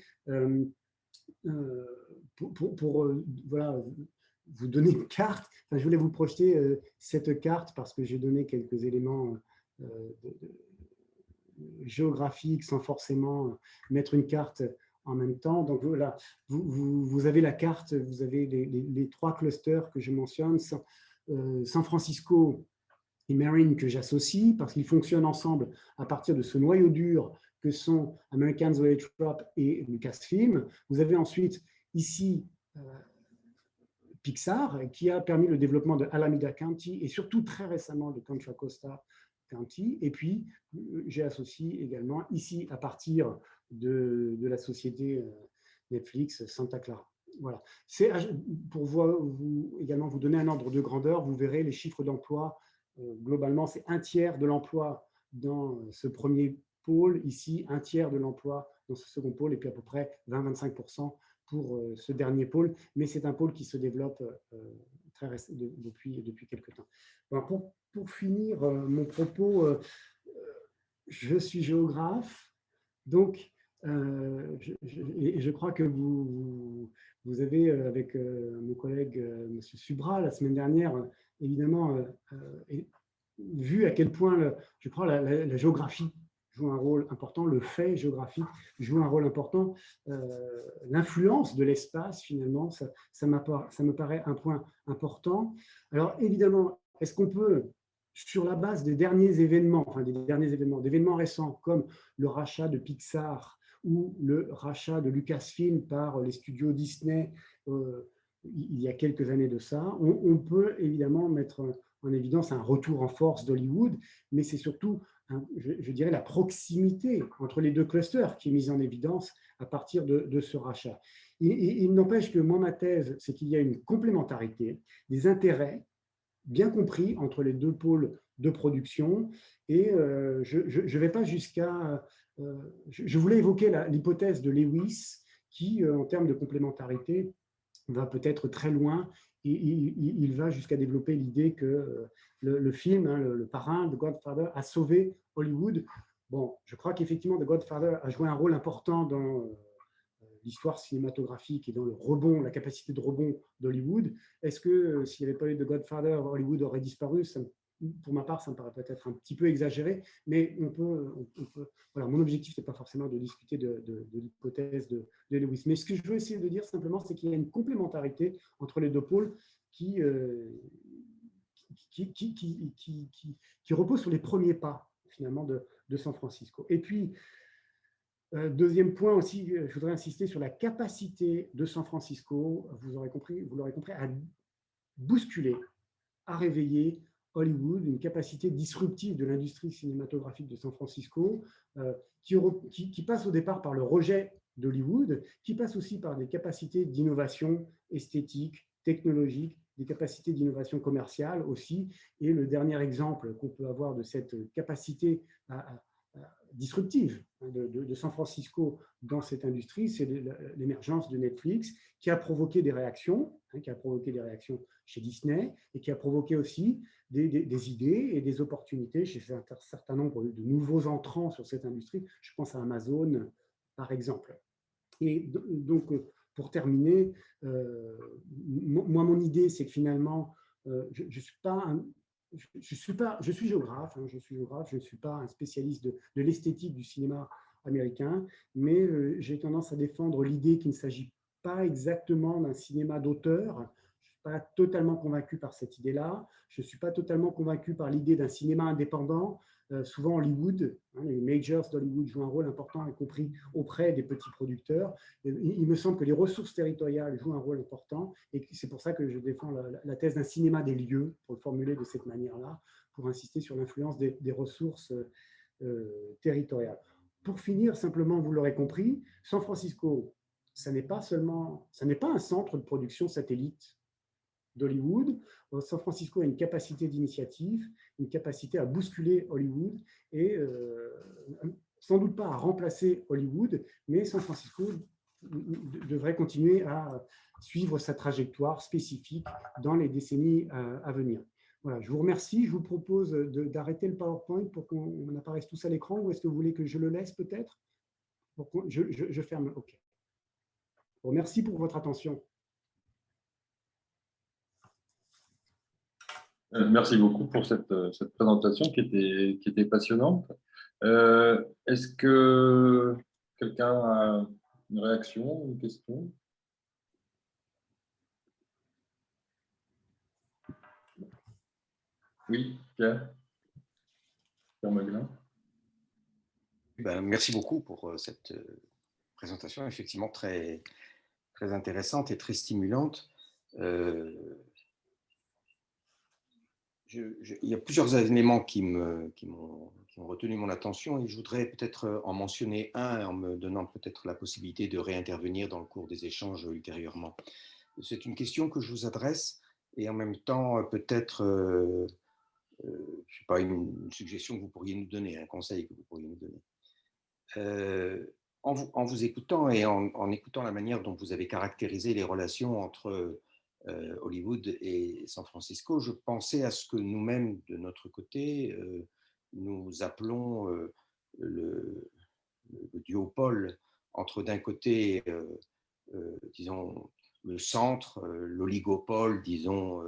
pour voilà, vous donner une carte. Enfin, je voulais vous projeter cette carte parce que j'ai donné quelques éléments géographiques sans forcément mettre une carte en même temps. Donc, voilà, vous avez la carte, vous avez les 3 clusters que je mentionne. San Francisco et Marin que j'associe parce qu'ils fonctionnent ensemble à partir de ce noyau dur que sont American Zoetrope et Lucasfilm. Vous avez ensuite ici Pixar, qui a permis le développement de Alameda County et surtout très récemment de Contra Costa County. Et puis, j'ai associé également ici, à partir de la société Netflix, Santa Clara. Voilà. Pour également vous donner un ordre de grandeur, vous verrez les chiffres d'emploi. Globalement, c'est un tiers de l'emploi dans ce premier pôle, ici, un tiers de l'emploi dans ce second pôle, et puis à peu près 20-25% pour ce dernier pôle. Mais c'est un pôle qui se développe depuis quelques temps. Bon, pour finir mon propos, je suis géographe, donc je crois que vous avez, avec mon collègue M. Subra, la semaine dernière, évidemment, vu à quel point, je crois, la géographie joue un rôle important, le fait géographique joue un rôle important, l'influence de l'espace, finalement, ça me paraît un point important. Alors, évidemment, est-ce qu'on peut, sur la base des derniers événements, d'événements récents, comme le rachat de Pixar ou le rachat de Lucasfilm par les studios Disney il y a quelques années de ça, on peut évidemment mettre en évidence un retour en force d'Hollywood, mais c'est surtout, je dirais, la proximité entre les deux clusters qui est mise en évidence à partir de ce rachat. Il n'empêche que moi, ma thèse, c'est qu'il y a une complémentarité des intérêts bien compris entre les deux pôles de production, et je ne vais pas jusqu'à... je voulais évoquer l'hypothèse de Lewis qui, en termes de complémentarité, va peut-être très loin, et il va jusqu'à développer l'idée que le film, le parrain, The Godfather, a sauvé Hollywood. Bon, je crois qu'effectivement, The Godfather a joué un rôle important dans l'histoire cinématographique et dans le rebond, la capacité de rebond d'Hollywood. Est-ce que s'il n'y avait pas eu The Godfather, Hollywood aurait disparu? Pour ma part, ça me paraît peut-être un petit peu exagéré, mais on peut voilà, mon objectif n'est pas forcément de discuter de l'hypothèse de Lewis. Mais ce que je veux essayer de dire simplement, c'est qu'il y a une complémentarité entre les deux pôles qui repose sur les premiers pas, finalement, de San Francisco. Et puis, deuxième point aussi, je voudrais insister sur la capacité de San Francisco, vous l'aurez compris, à bousculer, à réveiller Hollywood, une capacité disruptive de l'industrie cinématographique de San Francisco, qui passe au départ par le rejet d'Hollywood, qui passe aussi par des capacités d'innovation esthétique, technologique, des capacités d'innovation commerciale aussi. Et le dernier exemple qu'on peut avoir de cette capacité disruptive de San Francisco dans cette industrie, c'est l'émergence de Netflix, qui a provoqué des réactions, chez Disney, et qui a provoqué aussi des idées et des opportunités chez un certain nombre de nouveaux entrants sur cette industrie. Je pense à Amazon, par exemple. Et donc, pour terminer, moi, mon idée, c'est que finalement, je suis géographe, je ne suis pas un spécialiste de l'esthétique du cinéma américain, mais j'ai tendance à défendre l'idée qu'il ne s'agit pas exactement d'un cinéma d'auteur. Je ne suis pas totalement convaincu par cette idée-là. Je ne suis pas totalement convaincu par l'idée d'un cinéma indépendant. Souvent Hollywood, les majors d'Hollywood jouent un rôle important, y compris auprès des petits producteurs. Il me semble que les ressources territoriales jouent un rôle important, et c'est pour ça que je défends la thèse d'un cinéma des lieux, pour le formuler de cette manière-là, pour insister sur l'influence des ressources territoriales. Pour finir, simplement, vous l'aurez compris, San Francisco, ça n'est pas un centre de production satellite d'Hollywood. San Francisco a une capacité d'initiative, une capacité à bousculer Hollywood, et sans doute pas à remplacer Hollywood, mais San Francisco devrait continuer à suivre sa trajectoire spécifique dans les décennies à venir. Voilà, je vous remercie. Je vous propose d'arrêter le PowerPoint pour qu'on apparaisse tous à l'écran, ou est-ce que vous voulez que je le laisse peut-être? Je ferme. OK. Bon, merci pour votre attention. Merci beaucoup pour cette présentation qui était passionnante. Est-ce que quelqu'un a une réaction, une question? Oui, Pierre Maglin. Merci beaucoup pour cette présentation, effectivement très, très intéressante et très stimulante. Il y a plusieurs éléments qui ont retenu mon attention et je voudrais peut-être en mentionner un en me donnant peut-être la possibilité de réintervenir dans le cours des échanges ultérieurement. C'est une question que je vous adresse et en même temps peut-être, je ne sais pas, une suggestion que vous pourriez nous donner, un conseil que vous pourriez nous donner. En vous écoutant et en écoutant la manière dont vous avez caractérisé les relations entre Hollywood et San Francisco, je pensais à ce que nous-mêmes, de notre côté, nous appelons le duopole entre d'un côté, disons, le centre, l'oligopole, disons,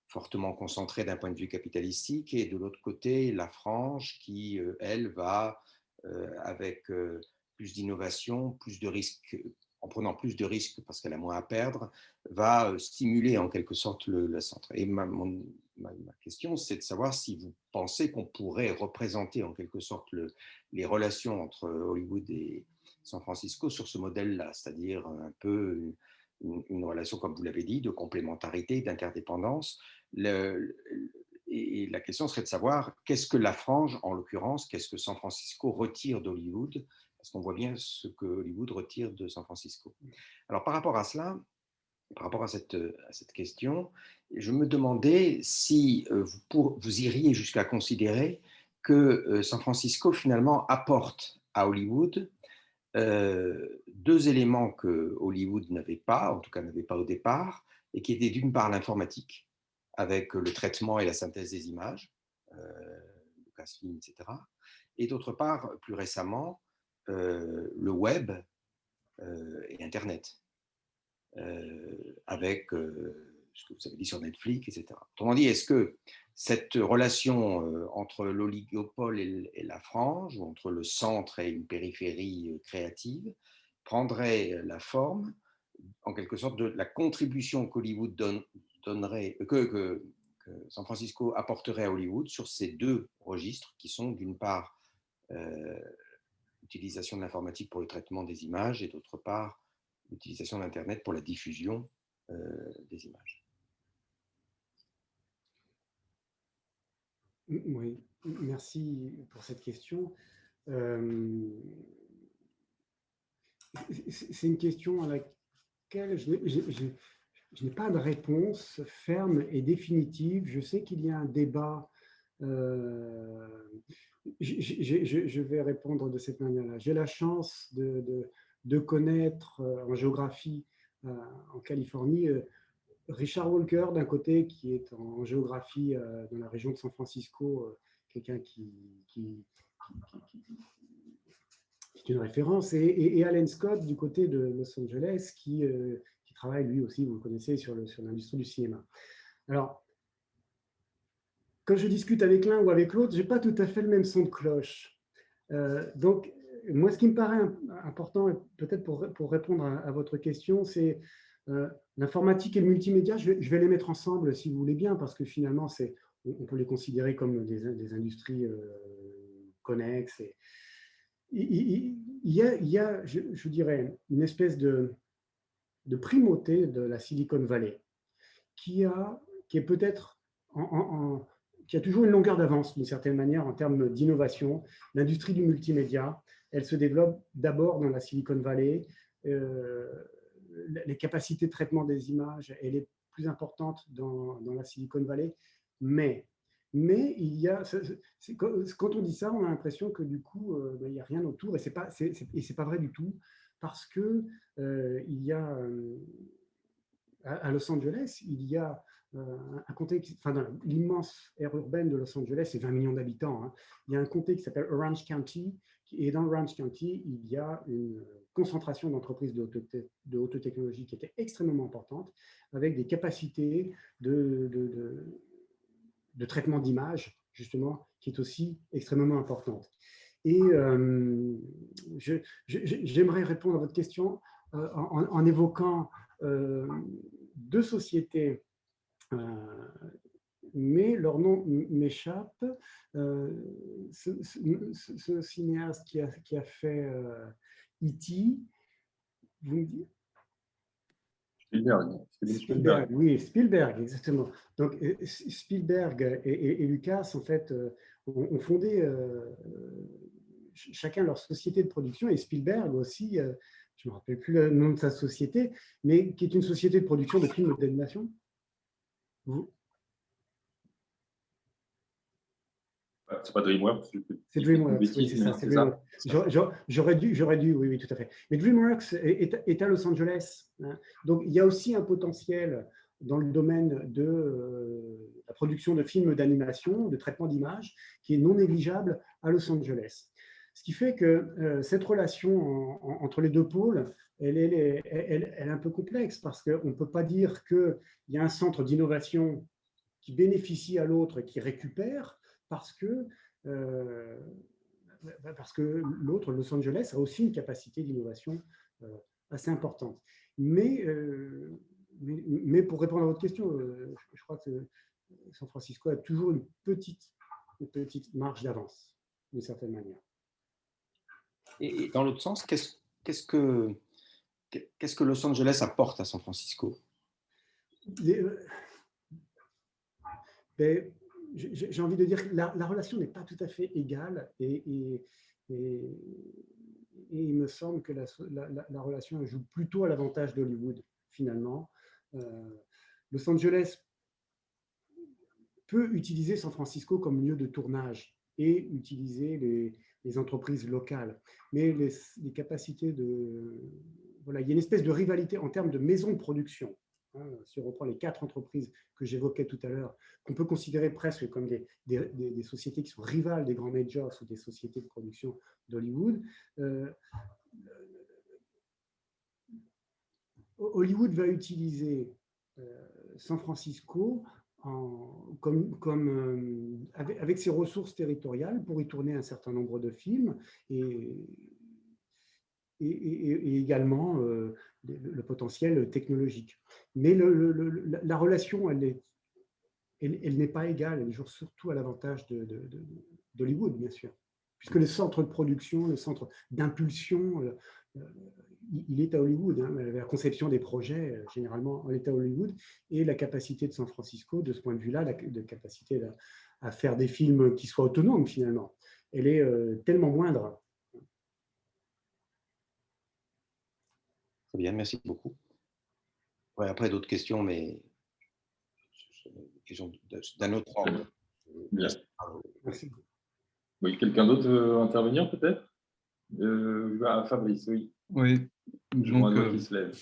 fortement concentré d'un point de vue capitalistique, et de l'autre côté, la frange qui, elle, va avec plus d'innovation, plus de risques, en prenant plus de risques parce qu'elle a moins à perdre, va stimuler en quelque sorte le centre. Et ma question, c'est de savoir si vous pensez qu'on pourrait représenter en quelque sorte les relations entre Hollywood et San Francisco sur ce modèle-là, c'est-à-dire un peu une relation, comme vous l'avez dit, de complémentarité, d'interdépendance. Et la question serait de savoir qu'est-ce que la frange, en l'occurrence, qu'est-ce que San Francisco retire d'Hollywood, parce qu'on voit bien ce que Hollywood retire de San Francisco. Alors par rapport à cela, par rapport à cette question, je me demandais si vous iriez jusqu'à considérer que San Francisco finalement apporte à Hollywood deux éléments que Hollywood n'avait pas, en tout cas n'avait pas au départ, et qui étaient d'une part l'informatique, avec le traitement et la synthèse des images, Lucasfilm, etc. Et d'autre part, plus récemment, le web et Internet, avec ce que vous avez dit sur Netflix, etc. Autrement dit, est-ce que cette relation entre l'oligopole et la frange, ou entre le centre et une périphérie créative, prendrait la forme, en quelque sorte, de la contribution qu'Hollywood donnerait, que San Francisco apporterait à Hollywood sur ces deux registres qui sont d'une part l'utilisation de l'informatique pour le traitement des images et d'autre part l'utilisation d'Internet pour la diffusion des images. Oui, merci pour cette question. C'est une question à laquelle je n'ai pas de réponse ferme et définitive. Je sais qu'il y a un débat. Je vais répondre de cette manière-là. J'ai la chance de connaître en géographie en Californie Richard Walker d'un côté, qui est en géographie dans la région de San Francisco, quelqu'un qui est une référence, et Alan Scott du côté de Los Angeles, qui travaille lui aussi, vous le connaissez, sur l'industrie du cinéma. Alors, quand je discute avec l'un ou avec l'autre, je n'ai pas tout à fait le même son de cloche. Donc, moi, ce qui me paraît important, peut-être pour répondre à votre question, c'est l'informatique et le multimédia. Je vais les mettre ensemble, si vous voulez bien, parce que finalement, on peut les considérer comme des industries connexes. Il y a, je dirais, une espèce de primauté de la Silicon Valley qui est peut-être qui a toujours une longueur d'avance d'une certaine manière en termes d'innovation. L'industrie du multimédia, elle se développe d'abord dans la Silicon Valley. Les capacités de traitement des images, elle est plus importante dans la Silicon Valley, mais il y a, quand on dit ça, on a l'impression que du coup, il n'y a rien autour, et c'est pas vrai du tout, parce que il y a à Los Angeles, il y a un comté, enfin, l'immense aire urbaine de Los Angeles, c'est 20 millions d'habitants. Hein. Il y a un comté qui s'appelle Orange County, et dans Orange County, il y a une concentration d'entreprises de haute technologie qui était extrêmement importante, avec des capacités de traitement d'images, justement, qui est aussi extrêmement importante. Et j'aimerais répondre à votre question en évoquant deux sociétés, mais leur nom m'échappe. Ce cinéaste qui a fait E.T., vous me dites Spielberg. Spielberg, oui, Spielberg, exactement. Donc, Spielberg et Lucas, en fait, ont fondé chacun leur société de production, et Spielberg aussi, je ne me rappelle plus le nom de sa société, mais qui est une société de production de films d'animation. C'est pas DreamWorks. C'est DreamWorks, oui, c'est ça. C'est DreamWorks. J'aurais dû, oui, tout à fait. Mais DreamWorks est à Los Angeles, hein. Donc, il y a aussi un potentiel dans le domaine de la production de films d'animation, de traitement d'images, qui est non négligeable à Los Angeles. Ce qui fait que cette relation entre les deux pôles, elle est un peu complexe, parce qu'on ne peut pas dire qu'il y a un centre d'innovation qui bénéficie à l'autre et qui récupère, parce que l'autre, Los Angeles, a aussi une capacité d'innovation assez importante. Mais pour répondre à votre question, je crois que San Francisco a toujours une petite marge d'avance, d'une certaine manière. Et dans l'autre sens, qu'est-ce que Los Angeles apporte à San Francisco? J'ai envie de dire que la relation n'est pas tout à fait égale, et il me semble que la relation joue plutôt à l'avantage d'Hollywood, finalement. Los Angeles peut utiliser San Francisco comme lieu de tournage et utiliser les entreprises locales. Mais les capacités Voilà, il y a une espèce de rivalité en termes de maisons de production. Si on reprend les 4 entreprises que j'évoquais tout à l'heure, qu'on peut considérer presque comme des sociétés qui sont rivales des grands majors ou des sociétés de production d'Hollywood, Hollywood va utiliser San Francisco avec ses ressources territoriales pour y tourner un certain nombre de films, et également le potentiel technologique. Mais la relation, elle n'est pas égale, elle joue surtout à l'avantage d'Hollywood, bien sûr, puisque le centre de production, le centre d'impulsion, il est à Hollywood, hein. La conception des projets, généralement, elle est à Hollywood, et la capacité de San Francisco, de ce point de vue-là, de capacité à faire des films qui soient autonomes, finalement, elle est tellement moindre. Très bien, merci beaucoup. Ouais, après, d'autres questions, mais d'un autre ordre. Bien. Merci. Oui, quelqu'un d'autre veut intervenir, peut-être? Fabrice, oui. Oui. Je vois un doigt qui se lève.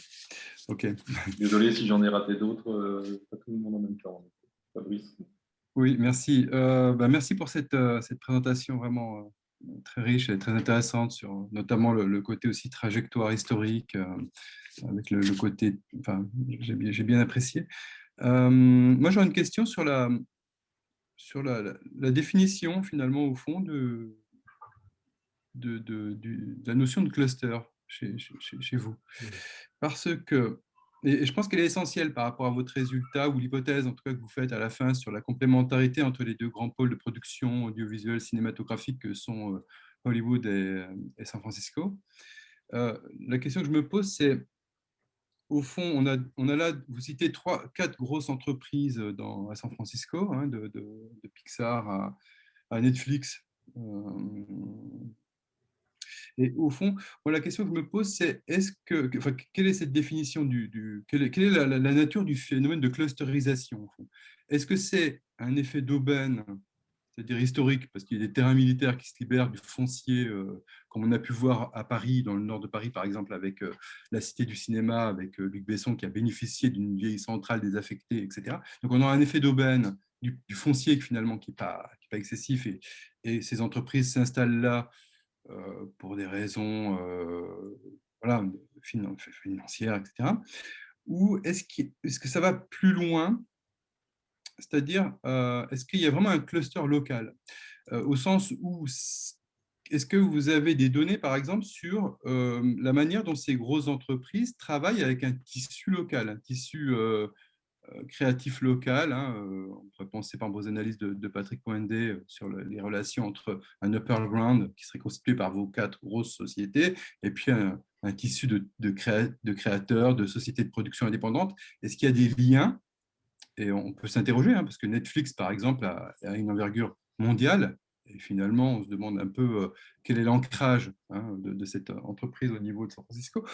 Ok. Désolé si j'en ai raté d'autres, pas tout le monde en même temps. Fabrice. Oui, merci. Merci pour cette présentation vraiment très riche et très intéressante, sur notamment le côté aussi trajectoire historique, avec le côté, enfin, j'ai bien apprécié. Moi, j'aurais une question sur la définition, finalement, au fond, de la notion de cluster chez vous. Parce que, et je pense qu'elle est essentielle par rapport à votre résultat, ou l'hypothèse en tout cas que vous faites à la fin, sur la complémentarité entre les deux grands pôles de production audiovisuelle cinématographique que sont Hollywood et San Francisco. La question que je me pose, c'est, au fond, on a là, vous citez 4 grosses entreprises à San Francisco, hein, de Pixar à Netflix. Et au fond, moi, la question que je me pose, c'est quelle est cette définition quelle est la nature du phénomène de clusterisation, au fond? Est-ce que c'est un effet d'aubaine, c'est-à-dire historique, parce qu'il y a des terrains militaires qui se libèrent du foncier, comme on a pu voir à Paris, dans le nord de Paris, par exemple, avec la Cité du cinéma, avec Luc Besson, qui a bénéficié d'une vieille centrale désaffectée, etc. Donc, on a un effet d'aubaine du foncier, finalement, qui n'est pas excessif, et ces entreprises s'installent là pour des raisons voilà, financières, etc. Ou est-ce que ça va plus loin? C'est-à-dire, est-ce qu'il y a vraiment un cluster local, au sens où est-ce que vous avez des données, par exemple, sur la manière dont ces grosses entreprises travaillent avec un tissu local, un tissu créatif local, hein, on pourrait penser par vos analyses de Patrick Poindé sur les relations entre un upper ground qui serait constitué par vos 4 grosses sociétés et puis un un tissu de créateurs, de sociétés de production indépendantes? Est-ce qu'il y a des liens? Et on peut s'interroger, hein, parce que Netflix, par exemple, a une envergure mondiale. Et finalement, on se demande un peu quel est l'ancrage, hein, de cette entreprise au niveau de San Francisco.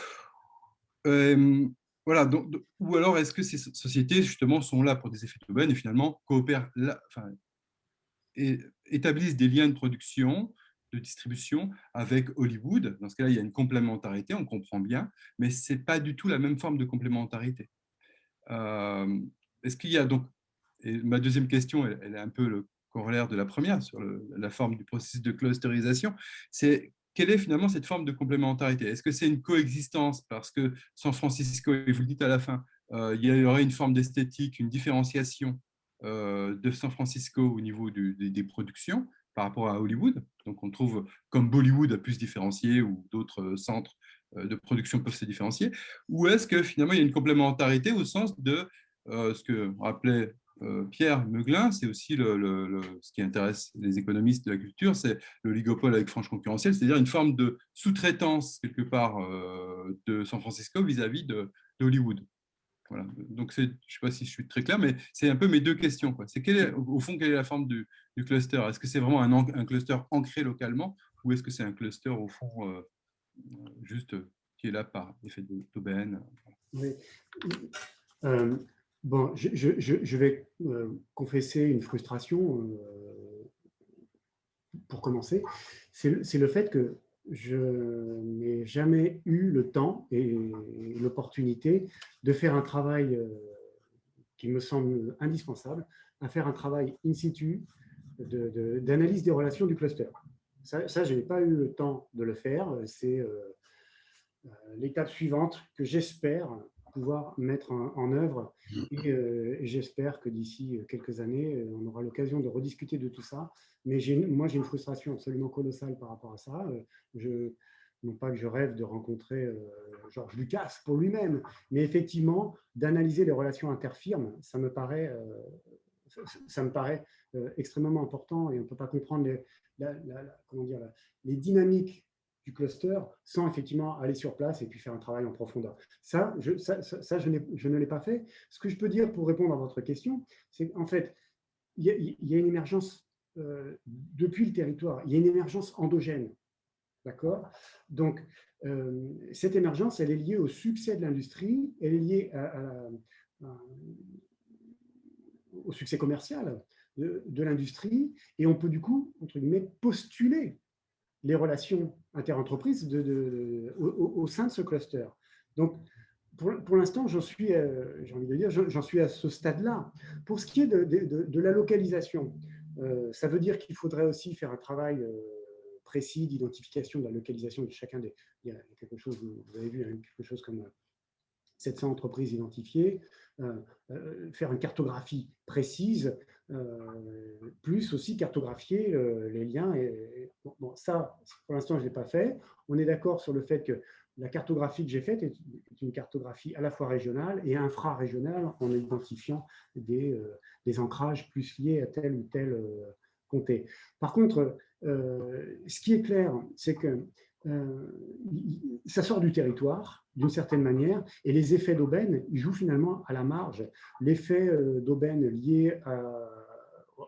Voilà, ou alors est-ce que ces sociétés, justement, sont là pour des effets d'aubaine et finalement coopèrent là, enfin, et établissent des liens de production, de distribution avec Hollywood? Dans ce cas-là, il y a une complémentarité, on comprend bien, mais ce n'est pas du tout la même forme de complémentarité. Est-ce qu'il y a donc, et ma deuxième question, elle est un peu le corollaire de la première sur la forme du processus de clusterisation, c'est quelle est finalement cette forme de complémentarité? Est-ce que c'est une coexistence parce que San Francisco, et vous le dites à la fin, il y aurait une forme d'esthétique, une différenciation de San Francisco au niveau des productions par rapport à Hollywood? Donc on trouve comme Bollywood a pu se différencier ou d'autres centres de production peuvent se différencier, ou est-ce que finalement il y a une complémentarité au sens de ce que rappelait Pierre Meuglin, c'est aussi ce qui intéresse les économistes de la culture, c'est l'oligopole avec franche concurrentielle, c'est-à-dire une forme de sous-traitance quelque part de San Francisco vis-à-vis d'Hollywood. Voilà. Donc, je ne sais pas si je suis très clair, mais c'est un peu mes deux questions, quoi. C'est au fond, quelle est la forme du cluster? Est-ce que c'est vraiment un cluster ancré localement ou est-ce que c'est un cluster, au fond, juste qui est là par effet d'aubaine? Oui. Bon, je vais confesser une frustration pour commencer. C'est le fait que je n'ai jamais eu le temps et l'opportunité de faire un travail qui me semble indispensable, à faire un travail in situ d'analyse des relations du cluster. Ça, je n'ai pas eu le temps de le faire. C'est l'étape suivante que j'espère pouvoir mettre en œuvre. Et j'espère que d'ici quelques années, on aura l'occasion de rediscuter de tout ça. Mais moi, j'ai une frustration absolument colossale par rapport à ça. Non pas que je rêve de rencontrer George Lucas pour lui-même, mais effectivement, d'analyser les relations interfirmes, ça me paraît extrêmement important et on ne peut pas comprendre les dynamiques du cluster sans effectivement aller sur place et puis faire un travail en profondeur. Ça, je ne l'ai pas fait. Ce que je peux dire pour répondre à votre question, c'est qu'en fait, il y a une émergence depuis le territoire, il y a une émergence endogène. D'accord? Donc, cette émergence, elle est liée au succès de l'industrie, elle est liée au succès commercial de l'industrie, et on peut du coup, entre guillemets, postuler les relations interentreprises au sein de ce cluster. Donc, pour l'instant, j'ai envie de dire, j'en suis à ce stade-là. Pour ce qui est de la localisation, ça veut dire qu'il faudrait aussi faire un travail précis d'identification de la localisation de chacun des... Il y a quelque chose, vous avez vu, hein, quelque chose comme 700 entreprises identifiées, faire une cartographie précise, plus aussi cartographier les liens. Bon, ça, pour l'instant, je ne l'ai pas fait. On est d'accord sur le fait que la cartographie que j'ai faite est une cartographie à la fois régionale et infra-régionale en identifiant des ancrages plus liés à tel ou tel comté. Par contre, ce qui est clair, c'est que ça sort du territoire d'une certaine manière et les effets d'aubaine, ils jouent finalement à la marge. L'effet d'aubaine lié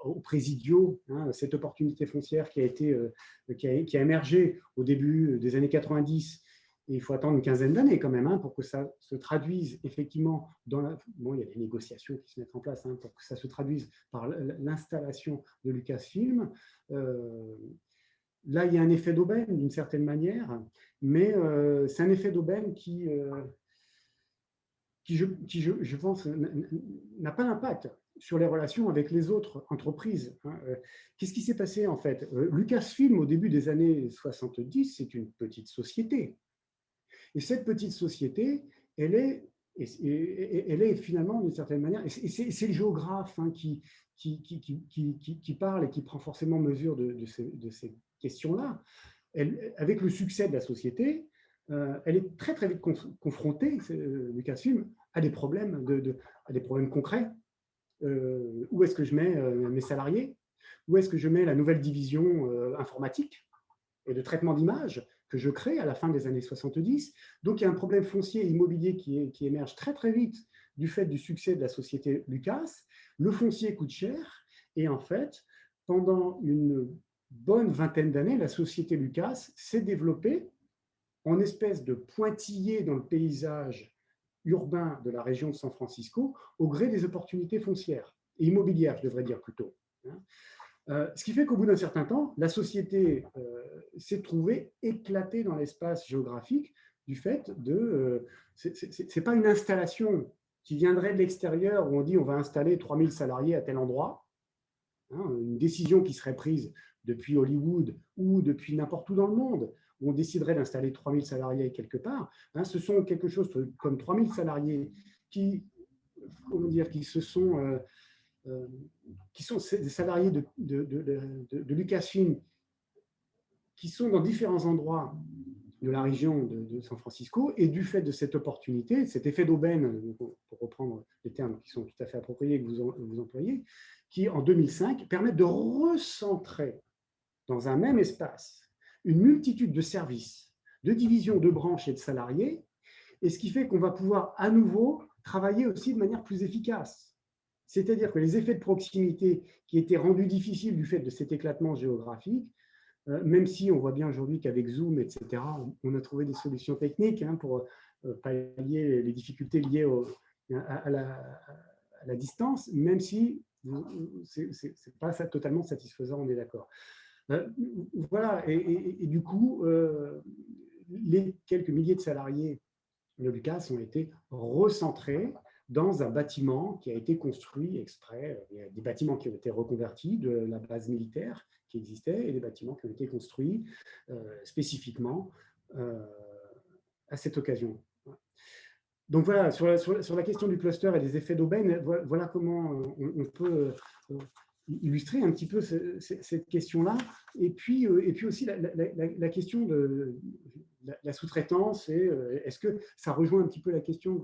aux présidiaux, hein, cette opportunité foncière qui a émergé au début des années 90, et il faut attendre une quinzaine d'années quand même pour que ça se traduise effectivement dans bon, il y a des négociations qui se mettent en place pour que ça se traduise par l'installation de Lucasfilm. Là, il y a un effet d'aubaine d'une certaine manière, mais c'est un effet d'aubaine qui je pense, n'a pas d'impact sur les relations avec les autres entreprises. Qu'est-ce qui s'est passé en fait? Lucasfilm, au début des années 70, c'est une petite société. Et cette petite société, elle est finalement d'une certaine manière, et c'est le géographe qui parle et qui prend forcément mesure de ces questions-là. Avec le succès de la société, elle est très très vite confrontée, Lucasfilm, à des problèmes concrets. Où est-ce que je mets mes salariés? Où est-ce que je mets la nouvelle division informatique et de traitement d'images? que je crée à la fin des années 70. Donc, il y a un problème foncier immobilier qui émerge très, très vite du fait du succès de la société Lucas. Le foncier coûte cher et en fait, pendant une bonne vingtaine d'années, la société Lucas s'est développée en espèce de pointillé dans le paysage urbain de la région de San Francisco au gré des opportunités foncières et immobilières, je devrais dire plutôt. Ce qui fait qu'au bout d'un certain temps, la société s'est trouvée éclatée dans l'espace géographique du fait de… ce n'est pas une installation qui viendrait de l'extérieur où on dit on va installer 3000 salariés à tel endroit, une décision qui serait prise depuis Hollywood ou depuis n'importe où dans le monde, où on déciderait d'installer 3000 salariés quelque part. Ce sont quelque chose comme 3000 salariés qui, comment dire, qui sont des salariés de Lucasfilm qui sont dans différents endroits de la région de San Francisco, et du fait de cette opportunité, cet effet d'aubaine, pour reprendre les termes qui sont tout à fait appropriés que vous employez, qui en 2005 permettent de recentrer dans un même espace une multitude de services, de divisions, de branches et de salariés, et ce qui fait qu'on va pouvoir à nouveau travailler aussi de manière plus efficace. C'est-à-dire que les effets de proximité qui étaient rendus difficiles du fait de cet éclatement géographique, même si on voit bien aujourd'hui qu'avec Zoom, etc., on a trouvé des solutions techniques pour pallier les difficultés liées à la distance, même si ce n'est pas ça totalement satisfaisant, on est d'accord. Voilà, et du coup, les quelques milliers de salariés de Lucas ont été recentrés dans un bâtiment qui a été construit exprès. Il y a des bâtiments qui ont été reconvertis de la base militaire qui existait et des bâtiments qui ont été construits spécifiquement à cette occasion. Donc voilà, sur la question du cluster et des effets d'aubaine, voilà comment on peut illustrer un petit peu cette question-là. Et puis aussi la question de la sous-traitance, et est-ce que ça rejoint un petit peu la question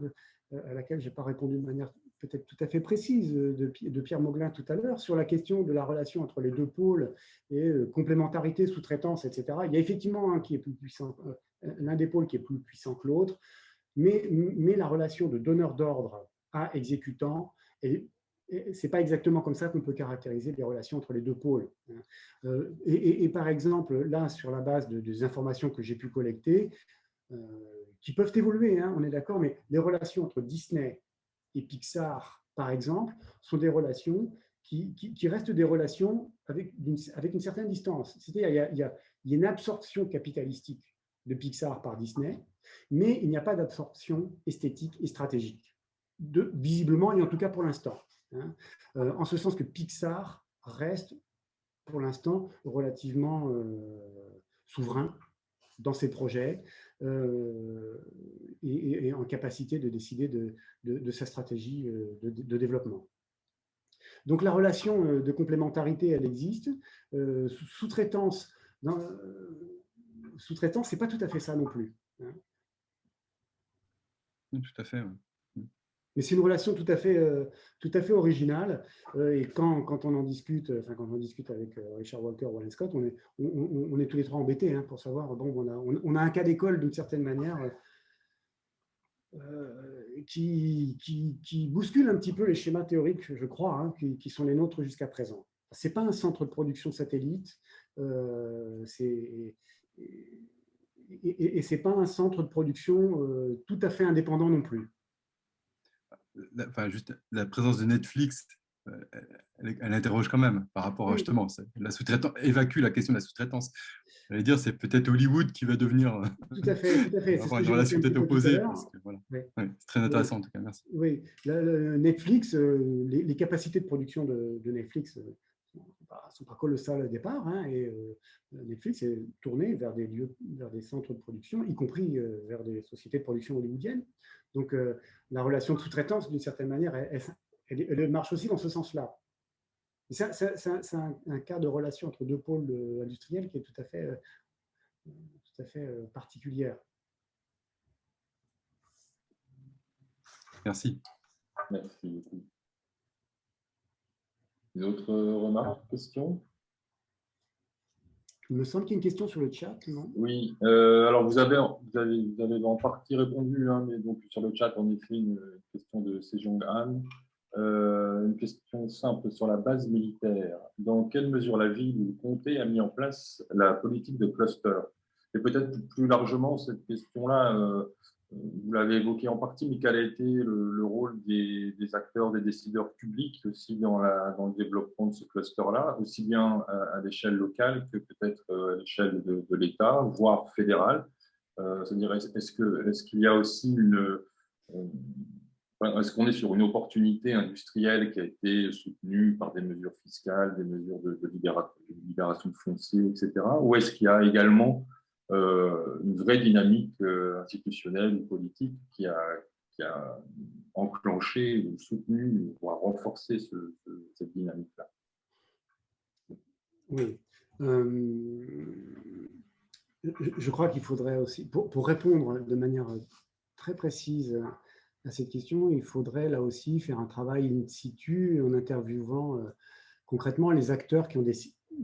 à laquelle je n'ai pas répondu de manière peut-être tout à fait précise de Pierre Mauglin tout à l'heure, sur la question de la relation entre les deux pôles et complémentarité, sous-traitance, etc. Il y a effectivement un qui est plus puissant, l'un des pôles qui est plus puissant que l'autre, mais la relation de donneur d'ordre à exécutant, ce n'est pas exactement comme ça qu'on peut caractériser les relations entre les deux pôles. Et par exemple, là, sur la base des informations que j'ai pu collecter, qui peuvent évoluer, on est d'accord, mais les relations entre Disney et Pixar, par exemple, sont des relations qui restent des relations avec une certaine distance. C'est-à-dire qu'il y a une absorption capitalistique de Pixar par Disney, mais il n'y a pas d'absorption esthétique et stratégique, visiblement, et en tout cas pour l'instant. En ce sens que Pixar reste, pour l'instant, relativement souverain dans ses projets et en capacité de décider de sa stratégie de développement. Donc la relation de complémentarité, elle existe. Sous-traitance, ce n'est pas tout à fait ça non plus. Oui, tout à fait. Oui. Mais c'est une relation tout à fait originale. Et quand on en discute, quand on discute avec Richard Walker ou Alan Scott, on est tous les trois embêtés pour savoir, bon, on a un cas d'école d'une certaine manière qui bouscule un petit peu les schémas théoriques, je crois, qui sont les nôtres jusqu'à présent. Ce n'est pas un centre de production satellite, et ce n'est pas un centre de production tout à fait indépendant non plus. Juste la présence de Netflix, elle interroge quand même par rapport à justement la sous-traitance, évacue la question de la sous-traitance. J'allais dire, c'est peut-être Hollywood qui va devenir tout à fait. avoir une relation peut-être opposée. Parce que, voilà. Oui. C'est très intéressant en tout cas, merci. Oui, Netflix, les capacités de production de Netflix sont pas colossales au départ, et Netflix est tourné vers des centres de production, y compris vers des sociétés de production hollywoodiennes. Donc la relation de sous-traitance, d'une certaine manière, elle marche aussi dans ce sens-là. C'est un cas de relation entre deux pôles industriels qui est tout à fait particulière. Merci. Merci beaucoup. D'autres remarques, questions? Il me semble qu'il y a une question sur le chat, non? Oui, alors vous avez en partie répondu, hein, mais donc sur le chat, en effet, une question de Sejong Han. Une question simple sur la base militaire. Dans quelle mesure la ville ou le comté a mis en place la politique de cluster? Et peut-être plus largement, cette question-là, vous l'avez évoqué en partie, mais quel a été le rôle des acteurs, des décideurs publics aussi dans le développement de ce cluster-là, aussi bien à l'échelle locale que peut-être à l'échelle de l'État, voire fédérale. C'est-à-dire, est-ce qu'il y a aussi est-ce qu'on est sur une opportunité industrielle qui a été soutenue par des mesures fiscales, des mesures de libération de foncier, etc. Ou est-ce qu'il y a également une vraie dynamique institutionnelle ou politique qui a enclenché ou soutenu, voire renforcé cette dynamique-là? Oui. Je crois qu'il faudrait aussi, pour répondre de manière très précise à cette question, il faudrait là aussi faire un travail in situ en interviewant concrètement les acteurs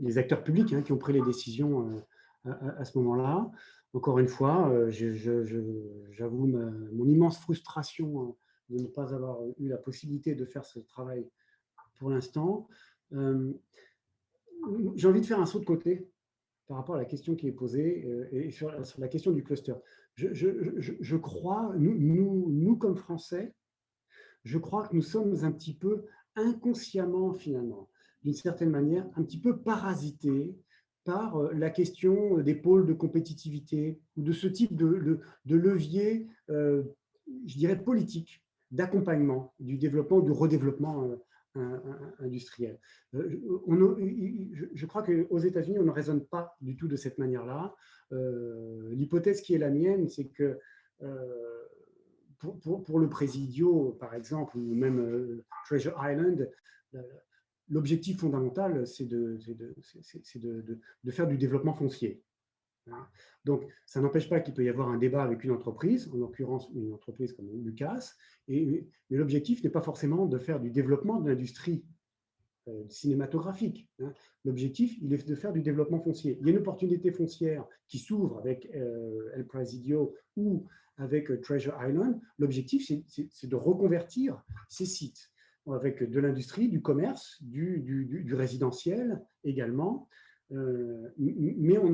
les acteurs publics qui ont pris les décisions à ce moment-là. Encore une fois, j'avoue mon immense frustration de ne pas avoir eu la possibilité de faire ce travail pour l'instant. J'ai envie de faire un saut de côté par rapport à la question qui est posée et sur la question du cluster. Je crois, nous comme Français, je crois que nous sommes un petit peu inconsciemment, finalement, d'une certaine manière, un petit peu parasités par la question des pôles de compétitivité ou de ce type de levier, je dirais, politique, d'accompagnement du développement, du redéveloppement industriel. Je crois qu'aux États-Unis, on ne raisonne pas du tout de cette manière-là. L'hypothèse qui est la mienne, c'est que pour le Presidio, par exemple, ou même Treasure Island, l'objectif fondamental, c'est de faire du développement foncier. Donc, ça n'empêche pas qu'il peut y avoir un débat avec une entreprise, en l'occurrence une entreprise comme Lucas, mais l'objectif n'est pas forcément de faire du développement de l'industrie cinématographique. L'objectif, il est de faire du développement foncier. Il y a une opportunité foncière qui s'ouvre avec El Presidio ou avec Treasure Island. L'objectif, c'est de reconvertir ces sites avec de l'industrie, du commerce, du résidentiel également. Mais on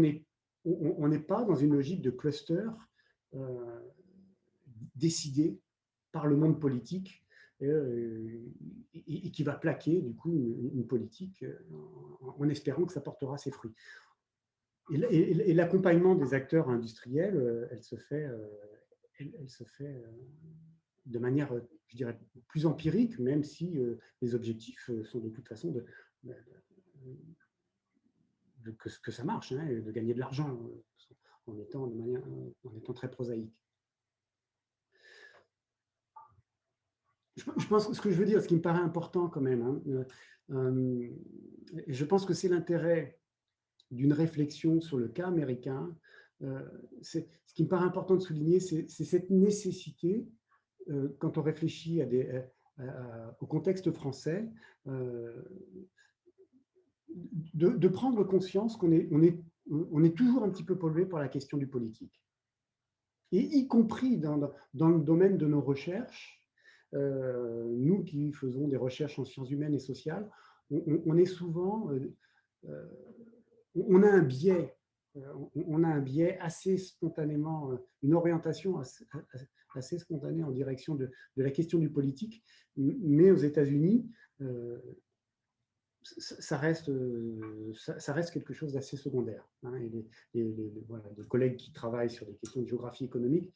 n'est pas dans une logique de cluster décidée par le monde politique et qui va plaquer du coup une politique en espérant que ça portera ses fruits. Et l'accompagnement des acteurs industriels, elle se fait de manière, je dirais, plus empirique, même si les objectifs sont de toute façon que ça marche, de gagner de l'argent en étant très prosaïque. Je pense que ce que je veux dire, ce qui me paraît important quand même, et je pense que c'est l'intérêt d'une réflexion sur le cas américain, ce qui me paraît important de souligner, c'est cette nécessité, quand on réfléchit au contexte français, de prendre conscience qu'on est toujours un petit peu pollué par la question du politique. Et y compris dans le domaine de nos recherches, nous qui faisons des recherches en sciences humaines et sociales, on est souvent, on a un biais assez spontanément, une orientation assez spontanée en direction de la question du politique, mais aux États-Unis, ça reste quelque chose d'assez secondaire. Et les collègues qui travaillent sur des questions de géographie économique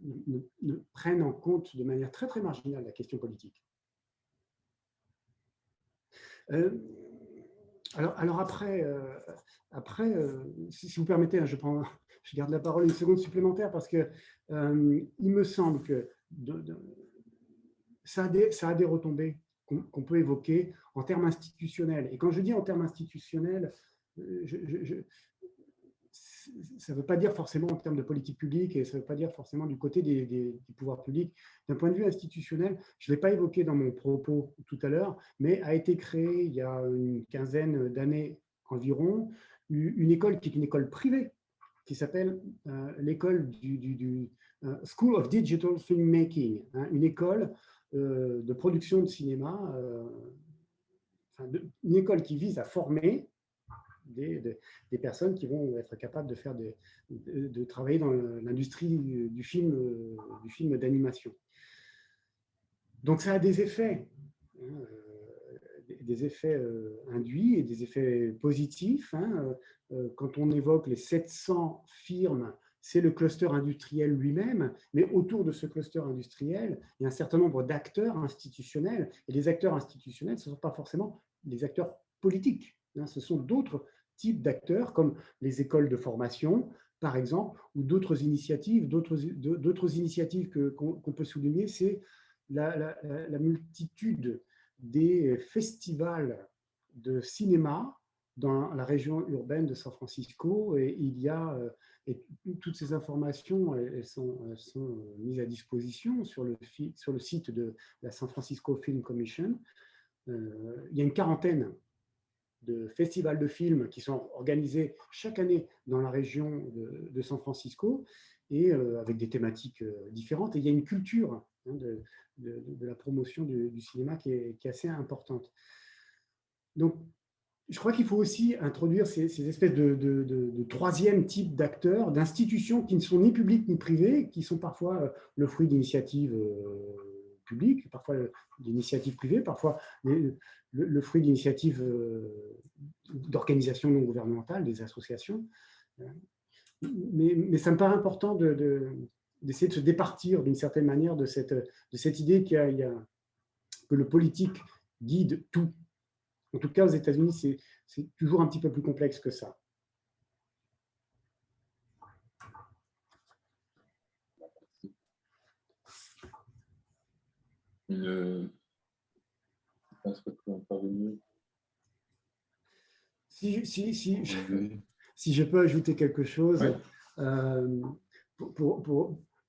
ne prennent en compte de manière très, très marginale la question politique. Alors après, si vous permettez, je garde la parole une seconde supplémentaire parce que il me semble que ça a des retombées qu'on peut évoquer en termes institutionnels. Et quand je dis en termes institutionnels, ça ne veut pas dire forcément en termes de politique publique et ça ne veut pas dire forcément du côté des pouvoirs publics. D'un point de vue institutionnel, je ne l'ai pas évoqué dans mon propos tout à l'heure, mais a été créé il y a une quinzaine d'années environ une école qui est une école privée, qui s'appelle l'école du School of Digital Filmmaking, hein, une école de production de cinéma, une école qui vise à former des personnes qui vont être capables de travailler dans l'industrie du film d'animation. Donc ça a des effets, hein, des effets induits et des effets positifs. Hein. Quand on évoque les 700 firmes, c'est le cluster industriel lui-même, mais autour de ce cluster industriel, il y a un certain nombre d'acteurs institutionnels, et les acteurs institutionnels, ce ne sont pas forcément les acteurs politiques, hein, ce sont d'autres types d'acteurs, comme les écoles de formation, par exemple, ou d'autres initiatives. D'autres initiatives qu'on peut souligner, c'est la multitude des festivals de cinéma dans la région urbaine de San Francisco. Et il y a et toutes ces informations, elles sont mises à disposition sur le site de la San Francisco Film Commission. Il y a une quarantaine de festivals de films qui sont organisés chaque année dans la région de San Francisco, et avec des thématiques différentes. Et il y a une culture, hein, de la promotion du cinéma qui est assez importante. Donc, je crois qu'il faut aussi introduire ces espèces de troisième type d'acteurs, d'institutions qui ne sont ni publiques ni privées, qui sont parfois le fruit d'initiatives publiques, parfois d'initiatives privées, parfois le fruit d'initiatives d'organisations non gouvernementales, des associations. Mais ça me paraît important d'essayer de se départir d'une certaine manière de cette idée que le politique guide tout. En tout cas, aux États-Unis, c'est toujours un petit peu plus complexe que ça. Je pense que tu peux intervenir. Si je peux ajouter quelque chose, ouais.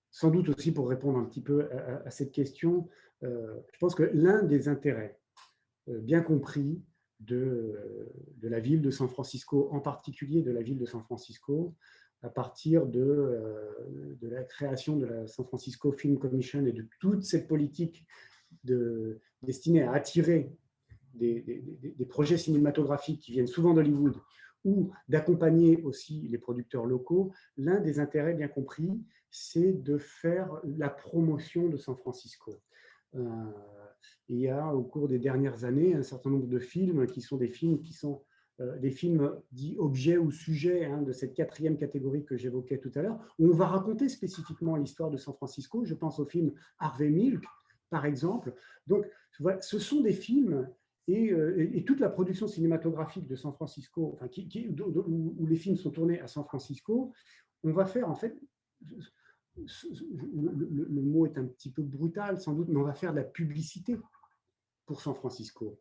Sans doute aussi pour répondre un petit peu à cette question, je pense que l'un des intérêts bien compris de la ville de San Francisco, en particulier de la ville de San Francisco, à partir de la création de la San Francisco Film Commission et de toute cette politique destinée à attirer des projets cinématographiques qui viennent souvent d'Hollywood, ou d'accompagner aussi les producteurs locaux, l'un des intérêts bien compris, c'est de faire la promotion de San Francisco. Il y a au cours des dernières années un certain nombre de films qui sont des films dits objets ou sujets, hein, de cette quatrième catégorie que j'évoquais tout à l'heure, où on va raconter spécifiquement l'histoire de San Francisco. Je pense au film Harvey Milk, par exemple. Donc, voilà, ce sont des films et toute la production cinématographique de San Francisco, enfin, où les films sont tournés à San Francisco, on va faire en fait, le mot est un petit peu brutal sans doute, mais on va faire de la publicité pour San Francisco.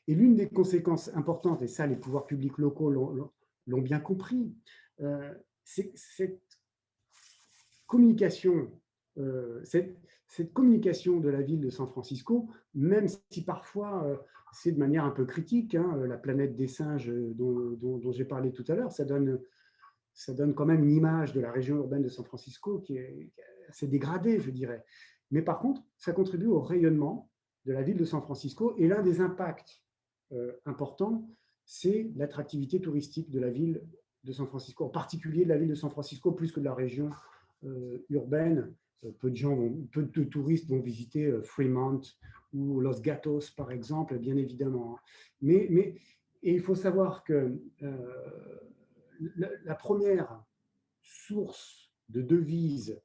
Et l'une des conséquences importantes, et ça les pouvoirs publics locaux l'ont bien compris, c'est cette communication, cette communication de la ville de San Francisco, même si parfois c'est de manière un peu critique, hein, la planète des singes dont j'ai parlé tout à l'heure, ça donne quand même une image de la région urbaine de San Francisco qui est assez dégradée, je dirais. Mais par contre, ça contribue au rayonnement de la ville de San Francisco, et l'un des impacts importants, c'est l'attractivité touristique de la ville de San Francisco, en particulier de la ville de San Francisco, plus que de la région urbaine. Peu de touristes vont visiter Fremont ou Los Gatos, par exemple, bien évidemment. Et il faut savoir que la première source de devises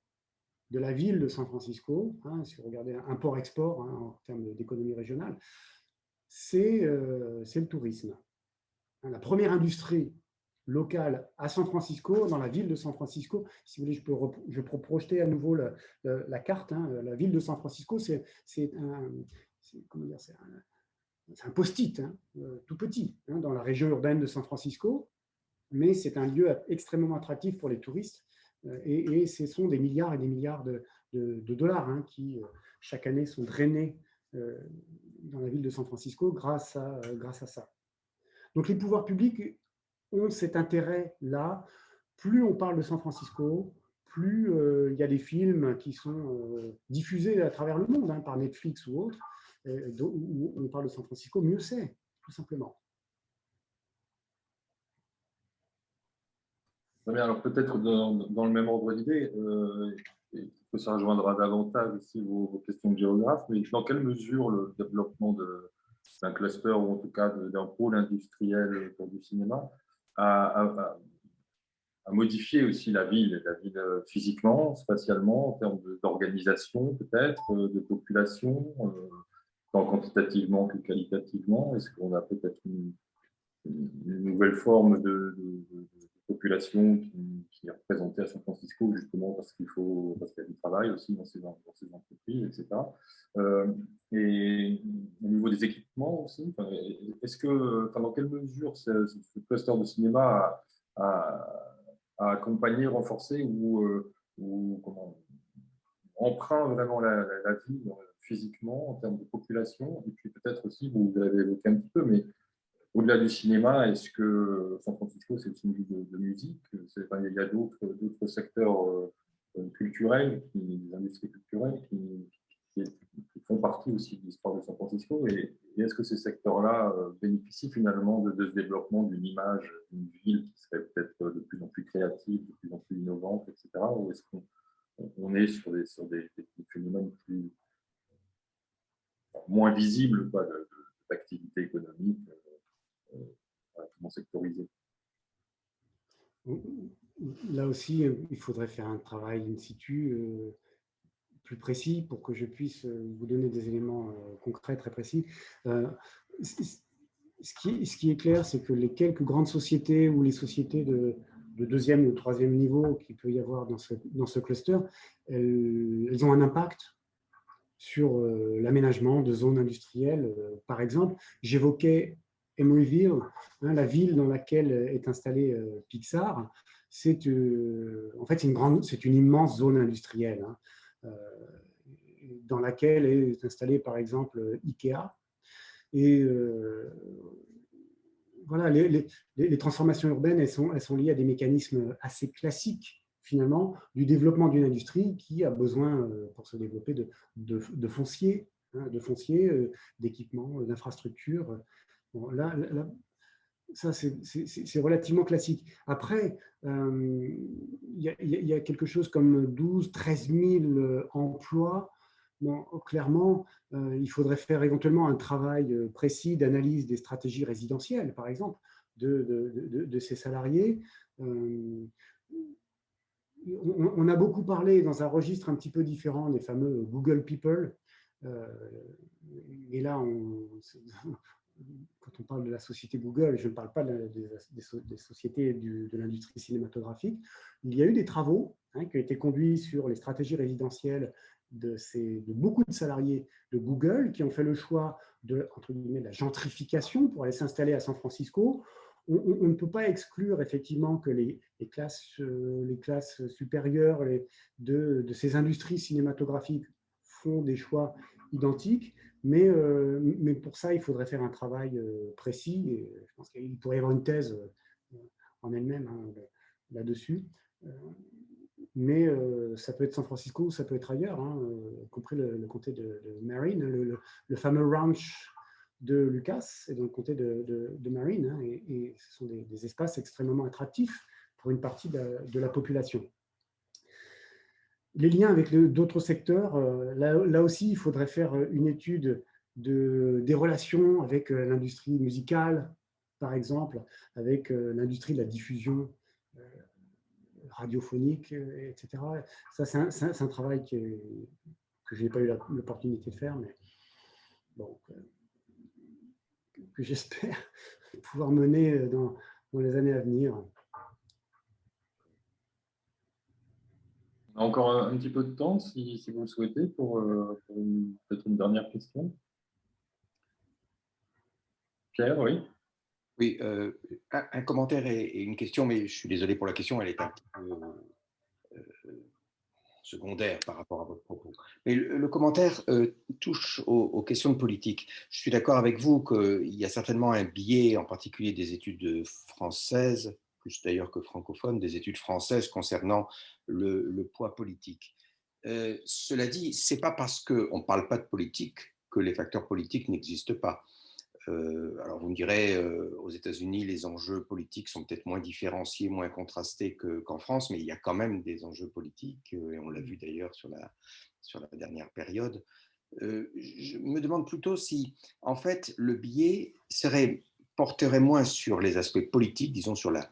de la ville de San Francisco, hein, si vous regardez un port-export, hein, en termes d'économie régionale, c'est le tourisme. La première industrie locale à San Francisco, dans la ville de San Francisco, si vous voulez, je peux projeter à nouveau la carte, hein, la ville de San Francisco, c'est un post-it, hein, tout petit, hein, dans la région urbaine de San Francisco, mais c'est un lieu extrêmement attractif pour les touristes, et ce sont des milliards et des milliards de dollars, hein, qui chaque année sont drainés dans la ville de San Francisco grâce à ça. Donc les pouvoirs publics ont cet intérêt-là. Plus on parle de San Francisco, plus il y a des films qui sont diffusés à travers le monde, hein, par Netflix ou autre, où on parle de San Francisco, mieux c'est, tout simplement. Très bien, alors peut-être dans le même ordre d'idée, que ça rejoindra davantage aussi vos questions de géographe, mais dans quelle mesure le développement d'un cluster ou en tout cas d'un pôle industriel pour du cinéma a modifié aussi la ville physiquement, spatialement, en termes d'organisation peut-être, de population, tant quantitativement que qualitativement? Est-ce qu'on a peut-être une nouvelle forme de population qui est représentée à San Francisco, justement parce qu'il y a du travail aussi dans ces entreprises, etc. Et au niveau des équipements aussi, dans quelle mesure ce cluster de cinéma a accompagné, renforcé ou emprunt vraiment la ville physiquement en termes de population? Et puis peut-être aussi, vous l'avez évoqué un petit peu, mais au-delà du cinéma, est-ce que San Francisco, c'est aussi une ville de musique? Il y a d'autres secteurs culturels, des industries culturelles qui font partie aussi de l'histoire de San Francisco. Et est-ce que ces secteurs-là bénéficient finalement de ce développement d'une image d'une ville qui serait peut-être de plus en plus créative, de plus en plus innovante, etc. Ou est-ce qu'on est sur des phénomènes moins visibles d'activité économique sectorisé? Là aussi, il faudrait faire un travail in situ plus précis pour que je puisse vous donner des éléments concrets, très précis. Ce qui est clair, c'est que les quelques grandes sociétés ou les sociétés de deuxième ou troisième niveau qu'il peut y avoir dans ce cluster, elles ont un impact sur l'aménagement de zones industrielles. Par exemple, j'évoquais Emeryville, hein, la ville dans laquelle est installé Pixar. C'est en fait c'est une immense zone industrielle, hein, dans laquelle est installé par exemple Ikea. Et voilà, les transformations urbaines, elles sont liées à des mécanismes assez classiques finalement du développement d'une industrie qui a besoin pour se développer de foncier, hein, d'équipements, d'infrastructures. Bon, là, ça, c'est relativement classique. Après, il y a quelque chose comme 12 13 000 emplois. Bon, clairement, il faudrait faire éventuellement un travail précis d'analyse des stratégies résidentielles, par exemple, de ces salariés. On a beaucoup parlé dans un registre un petit peu différent des fameux Google People. Et là, quand on parle de la société Google, je ne parle pas des sociétés de l'industrie cinématographique. Il y a eu des travaux qui ont été conduits sur les stratégies résidentielles de beaucoup de salariés de Google qui ont fait le choix entre guillemets, de la gentrification pour aller s'installer à San Francisco. On ne peut pas exclure effectivement que les classes supérieures de ces industries cinématographiques font des choix identiques, mais pour ça, il faudrait faire un travail précis, et je pense qu'il pourrait y avoir une thèse en elle-même, hein, là-dessus. Mais ça peut être San Francisco, ça peut être ailleurs, hein, y compris le comté de Marin, le fameux ranch de Lucas et dans le comté de Marin, hein, et ce sont des espaces extrêmement attractifs pour une partie de la population. Les liens avec d'autres secteurs, là aussi, il faudrait faire une étude des relations avec l'industrie musicale, par exemple, avec l'industrie de la diffusion radiophonique, etc. Ça, c'est un travail que je n'ai pas eu l'opportunité de faire, mais bon, que j'espère pouvoir mener dans les années à venir. On a encore un petit peu de temps, si vous le souhaitez, pour peut-être une dernière question. Pierre, oui. Oui, un commentaire et une question, mais je suis désolé pour la question, elle est un petit peu secondaire par rapport à votre propos. Mais le commentaire touche aux questions de politique. Je suis d'accord avec vous qu'il y a certainement un biais, en particulier des études françaises, plus d'ailleurs que francophones, des études françaises concernant le poids politique. Cela dit, ce n'est pas parce qu'on ne parle pas de politique que les facteurs politiques n'existent pas. Alors vous me direz, aux États-Unis, les enjeux politiques sont peut-être moins différenciés, moins contrastés qu'en France, mais il y a quand même des enjeux politiques, et on l'a vu d'ailleurs sur la dernière période. Je me demande plutôt si, en fait, le biais porterait moins sur les aspects politiques, disons sur la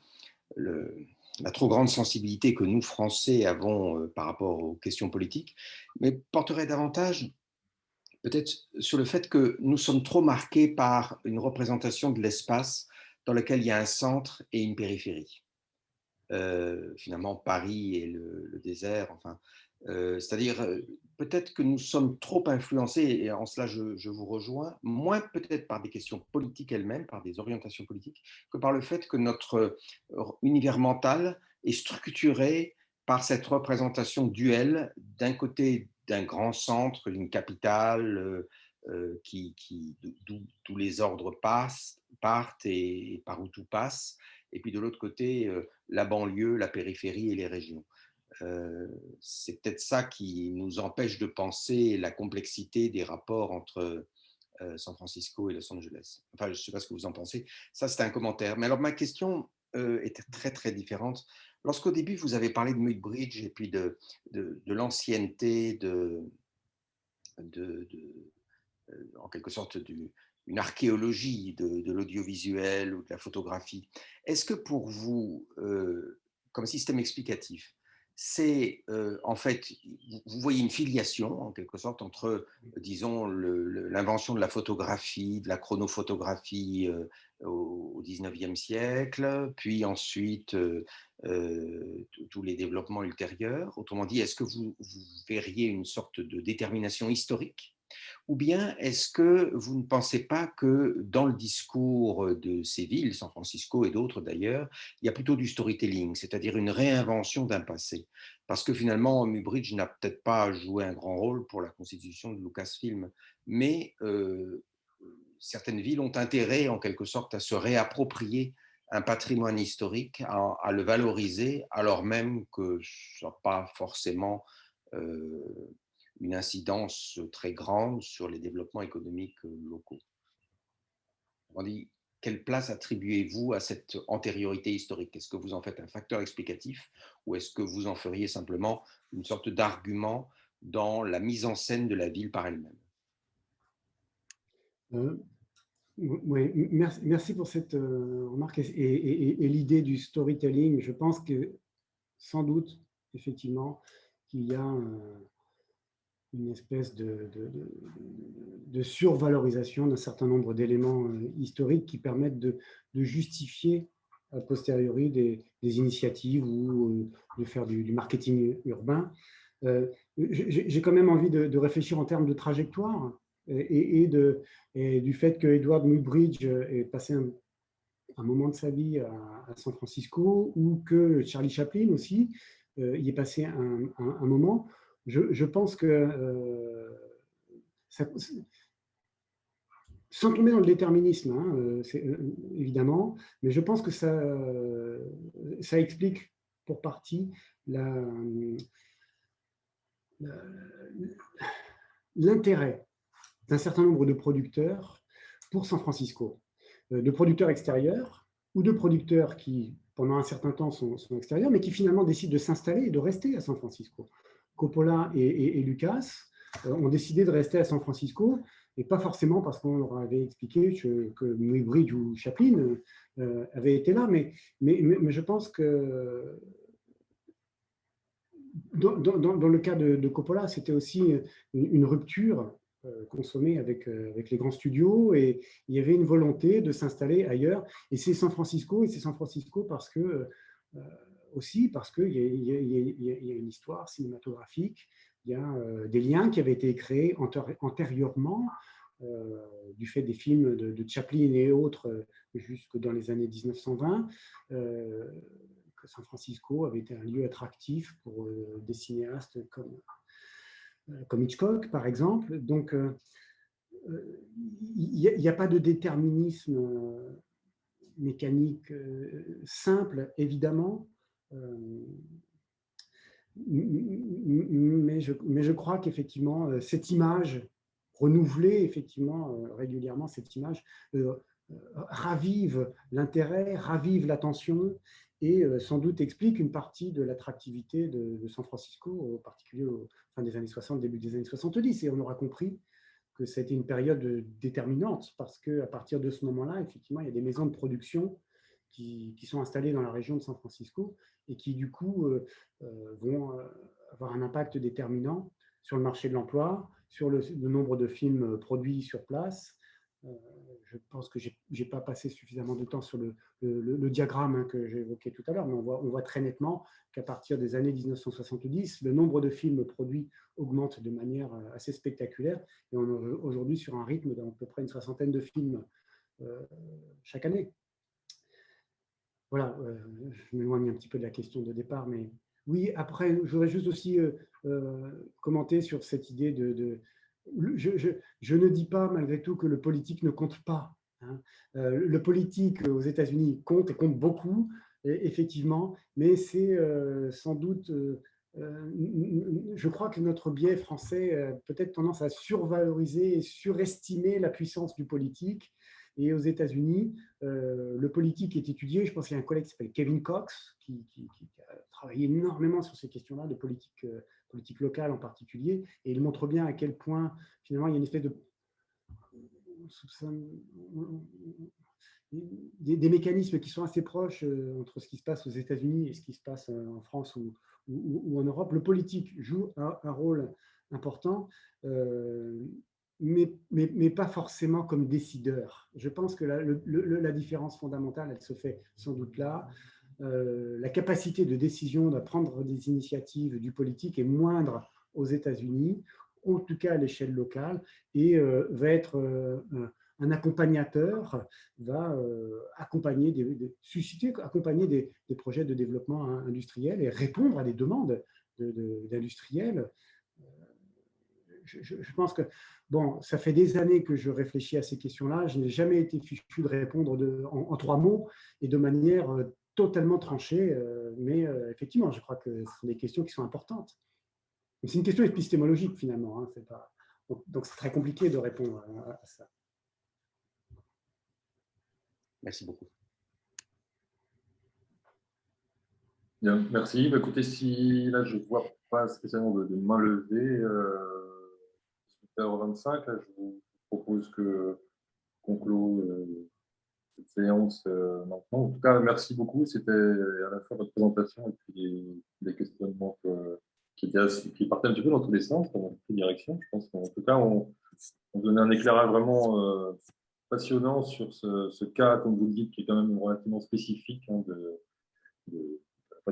trop grande sensibilité que nous, Français, avons par rapport aux questions politiques, mais porterait davantage peut-être sur le fait que nous sommes trop marqués par une représentation de l'espace dans lequel il y a un centre et une périphérie. Finalement, Paris et le désert, enfin, c'est-à-dire peut-être que nous sommes trop influencés, et en cela je vous rejoins, moins peut-être par des questions politiques elles-mêmes, par des orientations politiques, que par le fait que notre univers mental est structuré par cette représentation duelle, d'un côté d'un grand centre, d'une capitale d'où les ordres partent et par où tout passe, et puis de l'autre côté, la banlieue, la périphérie et les régions. C'est peut-être ça qui nous empêche de penser la complexité des rapports entre San Francisco et Los Angeles. Enfin, je ne sais pas ce que vous en pensez. Ça, c'était un commentaire. Mais alors, ma question était très, très différente. Lorsqu'au début, vous avez parlé de Muybridge et puis de l'ancienneté, en quelque sorte, une archéologie de l'audiovisuel ou de la photographie, est-ce que pour vous, comme système explicatif, c'est en fait, vous voyez une filiation en quelque sorte entre, disons, l'invention de la photographie, de la chronophotographie au 19e siècle, puis ensuite tous les développements ultérieurs? Autrement dit, est-ce que vous verriez une sorte de détermination historique? Ou bien est-ce que vous ne pensez pas que dans le discours de ces villes, San Francisco et d'autres d'ailleurs, il y a plutôt du storytelling, c'est-à-dire une réinvention d'un passé? Parce que finalement, Muybridge n'a peut-être pas joué un grand rôle pour la constitution de Lucasfilm, mais certaines villes ont intérêt en quelque sorte à se réapproprier un patrimoine historique, à le valoriser, alors même que ce n'est pas forcément une incidence très grande sur les développements économiques locaux. On dit, quelle place attribuez-vous à cette antériorité historique? Est-ce que vous en faites un facteur explicatif ou est-ce que vous en feriez simplement une sorte d'argument dans la mise en scène de la ville par elle-même? Oui, merci pour cette remarque et l'idée du storytelling. Je pense que sans doute, effectivement, qu'il y a une espèce de survalorisation d'un certain nombre d'éléments historiques qui permettent de justifier a posteriori des initiatives ou de faire du marketing urbain. J'ai quand même envie de réfléchir en termes de trajectoire et du fait que Edward Muybridge ait passé un moment de sa vie à San Francisco ou que Charlie Chaplin aussi y ait passé un moment. Je pense que, sans tomber dans le déterminisme, hein, évidemment, mais je pense que ça explique pour partie l'intérêt d'un certain nombre de producteurs pour San Francisco, de producteurs extérieurs ou de producteurs qui, pendant un certain temps, sont extérieurs, mais qui finalement décident de s'installer et de rester à San Francisco. Coppola et Lucas ont décidé de rester à San Francisco, et pas forcément parce qu'on leur avait expliqué que Muybridge ou Chaplin avaient été là, mais je pense que dans le cas de Coppola, c'était aussi une rupture consommée avec les grands studios, et il y avait une volonté de s'installer ailleurs. Et c'est San Francisco parce que aussi parce qu'il y a une histoire cinématographique, il y a des liens qui avaient été créés antérieurement du fait des films de Chaplin et autres jusque dans les années 1920, San Francisco avait été un lieu attractif pour des cinéastes comme Hitchcock, par exemple. Donc, il n'y a pas de déterminisme mécanique simple, évidemment. Mais je crois qu'effectivement, cette image, renouvelée effectivement régulièrement, cette image ravive l'intérêt, ravive l'attention et sans doute explique une partie de l'attractivité de San Francisco, en particulier au fin des années 60, début des années 70. Et on aura compris que c'était une période déterminante parce qu'à partir de ce moment-là, effectivement, il y a des maisons de production qui sont installées dans la région de San Francisco et qui, du coup, vont avoir un impact déterminant sur le marché de l'emploi, sur le nombre de films produits sur place. Je pense que je n'ai pas passé suffisamment de temps sur le diagramme que j'ai évoqué tout à l'heure, mais on voit très nettement qu'à partir des années 1970, le nombre de films produits augmente de manière assez spectaculaire et on est aujourd'hui sur un rythme d'à peu près une 60aine de films chaque année. Voilà, je m'éloigne un petit peu de la question de départ, mais oui, après, je voudrais juste aussi commenter sur cette idée je ne dis pas malgré tout que le politique ne compte pas. Hein. Le politique aux États-Unis compte et compte beaucoup, effectivement, mais c'est sans doute, je crois que notre biais français a peut-être tendance à survaloriser et surestimer la puissance du politique. Et aux États-Unis, le politique est étudié. Je pense qu'il y a un collègue qui s'appelle Kevin Cox, qui a travaillé énormément sur ces questions-là, de politique locale en particulier. Et il montre bien à quel point, finalement, il y a une espèce de des mécanismes qui sont assez proches entre ce qui se passe aux États-Unis et ce qui se passe en France ou en Europe. Le politique joue un rôle important. Mais pas forcément comme décideur. Je pense que la différence fondamentale, elle se fait sans doute là. La capacité de décision, de prendre des initiatives du politique est moindre aux États-Unis, en tout cas à l'échelle locale, et va être un accompagnateur, va accompagner accompagner des projets de développement industriel et répondre à des demandes d'industriels. Je pense que, bon, ça fait des années que je réfléchis à ces questions-là. Je n'ai jamais été fichu de répondre en 3 mots et de manière totalement tranchée. Mais effectivement, je crois que ce sont des questions qui sont importantes. C'est une question épistémologique, finalement. Hein, donc, c'est très compliqué de répondre à ça. Merci beaucoup. Bien, merci. Écoutez, si là, je ne vois pas spécialement de main levée, 18h25, là, je vous propose qu'on clôt cette séance maintenant. En tout cas, merci beaucoup. C'était à la fois votre présentation et puis les questionnements qui partaient un petit peu dans tous les sens, dans toutes les directions. Je pense qu'en tout cas, on donnait un éclairage vraiment passionnant sur ce cas, comme vous le dites, qui est quand même relativement spécifique hein, de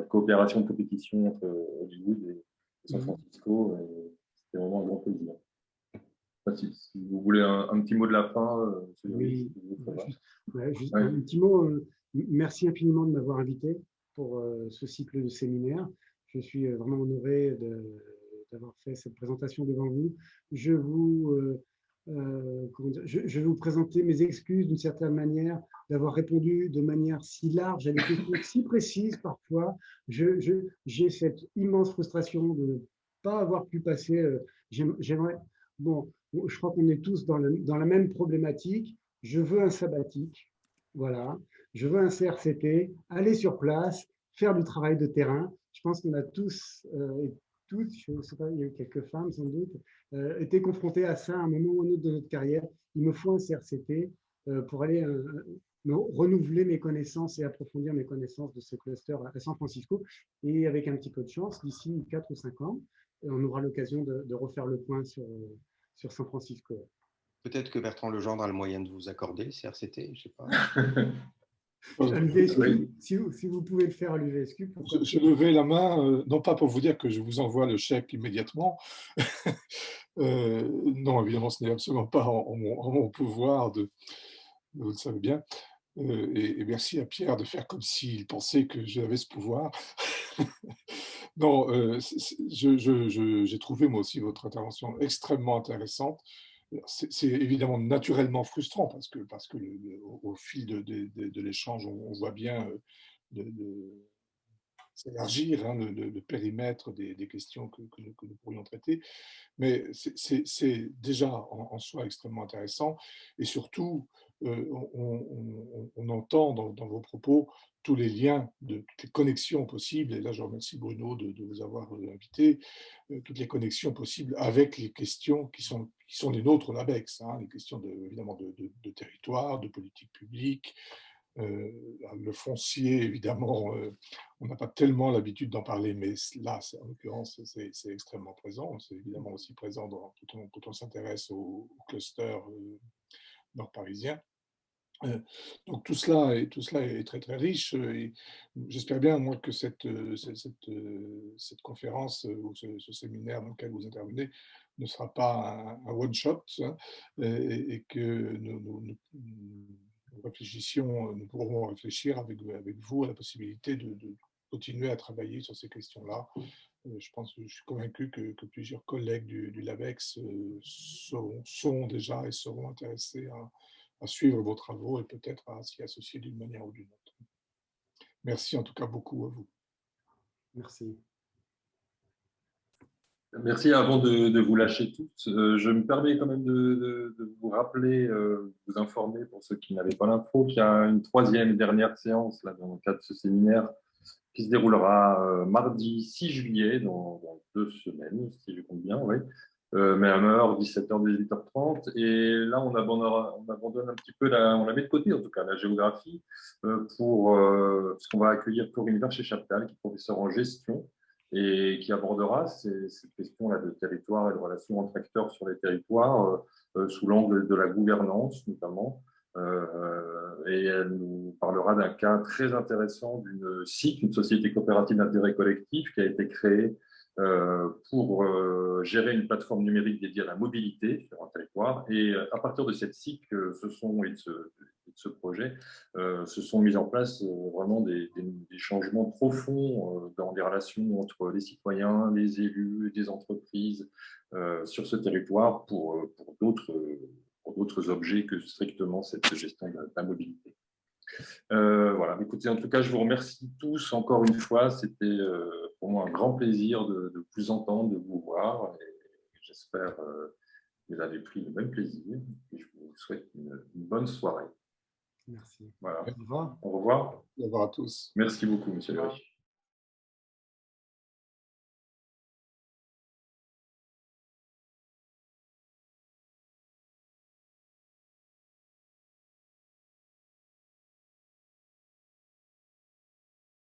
coopération, de compétition entre Hollywood et San Francisco. C'était vraiment un grand plaisir. Si vous voulez un petit mot de la fin. Oui, juste un petit mot. Merci infiniment de m'avoir invité pour ce cycle de séminaire. Je suis vraiment honoré d'avoir fait cette présentation devant vous. Je vais vous présenter mes excuses d'une certaine manière d'avoir répondu de manière si large à des questions si précises parfois. J'ai cette immense frustration de ne pas avoir pu passer. J'aimerais. Bon, je crois qu'on est tous dans la même problématique. Je veux un sabbatique, voilà. Je veux un CRCT, aller sur place, faire du travail de terrain. Je pense qu'on a tous et toutes, je ne sais pas, il y a eu quelques femmes sans doute, été confrontés à ça à un moment ou un autre de notre carrière. Il me faut un CRCT pour aller renouveler mes connaissances et approfondir mes connaissances de ce cluster à San Francisco. Et avec un petit peu de chance, d'ici 4 ou 5 ans, on aura l'occasion de refaire le point sur San Francisco. Peut-être que Bertrand Legendre a le moyen de vous accorder CRCT, je ne sais pas. À l'UVSQ, si vous pouvez le faire à l'UVSQ. Je levais la main, non pas pour vous dire que je vous envoie le chèque immédiatement. Non, évidemment, ce n'est absolument pas en mon pouvoir, vous le savez bien. Et merci à Pierre de faire comme s'il pensait que j'avais ce pouvoir. Non, j'ai trouvé moi aussi votre intervention extrêmement intéressante. C'est évidemment naturellement frustrant parce que au fil de l'échange, on voit bien s'élargir, hein, le périmètre des questions que nous pourrions traiter. Mais c'est déjà en soi extrêmement intéressant. Et surtout, on entend dans vos propos tous les liens, toutes les connexions possibles. Et là, je remercie Bruno de vous avoir invité, toutes les connexions possibles avec les questions qui sont les nôtres, l'ABEX, hein, les questions évidemment de territoire, de politique publique. Le foncier, évidemment, on n'a pas tellement l'habitude d'en parler, mais là, en l'occurrence, c'est extrêmement présent. C'est évidemment aussi présent quand on s'intéresse au cluster nord-parisien. Donc tout cela est très très riche. Et j'espère bien, moi, que cette conférence ou ce séminaire dans lequel vous intervenez ne sera pas un one-shot, hein, et que nous pourrons réfléchir avec vous à la possibilité de continuer à travailler sur ces questions-là. Je suis convaincu que plusieurs collègues du LABEX sont déjà et seront intéressés à suivre vos travaux et peut-être à s'y associer d'une manière ou d'une autre. Merci en tout cas beaucoup à vous. Merci. Merci. Avant de vous lâcher tous, je me permets quand même de vous rappeler, vous informer pour ceux qui n'avaient pas l'info, qu'il y a une troisième et dernière séance là, dans le cadre de ce séminaire qui se déroulera mardi 6 juillet, dans 2 semaines, si je compte bien, oui. Même heure, 17h, 18h30. Et là, on abandonne un petit peu, on la met de côté en tout cas, la géographie, parce qu'on va accueillir Corinne Vercher-Chaptal, qui est professeure en gestion, et qui abordera ces questions-là de territoire et de relations entre acteurs sur les territoires, sous l'angle de la gouvernance notamment. Et elle nous parlera d'un cas très intéressant d'une SIC, une société coopérative d'intérêt collectif, qui a été créée pour gérer une plateforme numérique dédiée à la mobilité sur un territoire. Et à partir de cette SIC, et de ce projet, se sont mis en place vraiment des changements profonds dans les relations entre les citoyens, les élus, les entreprises sur ce territoire pour d'autres objets que strictement cette gestion de la mobilité. Voilà. Écoutez, en tout cas, je vous remercie tous encore une fois. C'était pour moi un grand plaisir de vous entendre, de vous voir. Et j'espère que vous avez pris le même plaisir. Et je vous souhaite une bonne soirée. Merci. Voilà. Au revoir. Au revoir. Au revoir à tous. Merci beaucoup, monsieur Léry.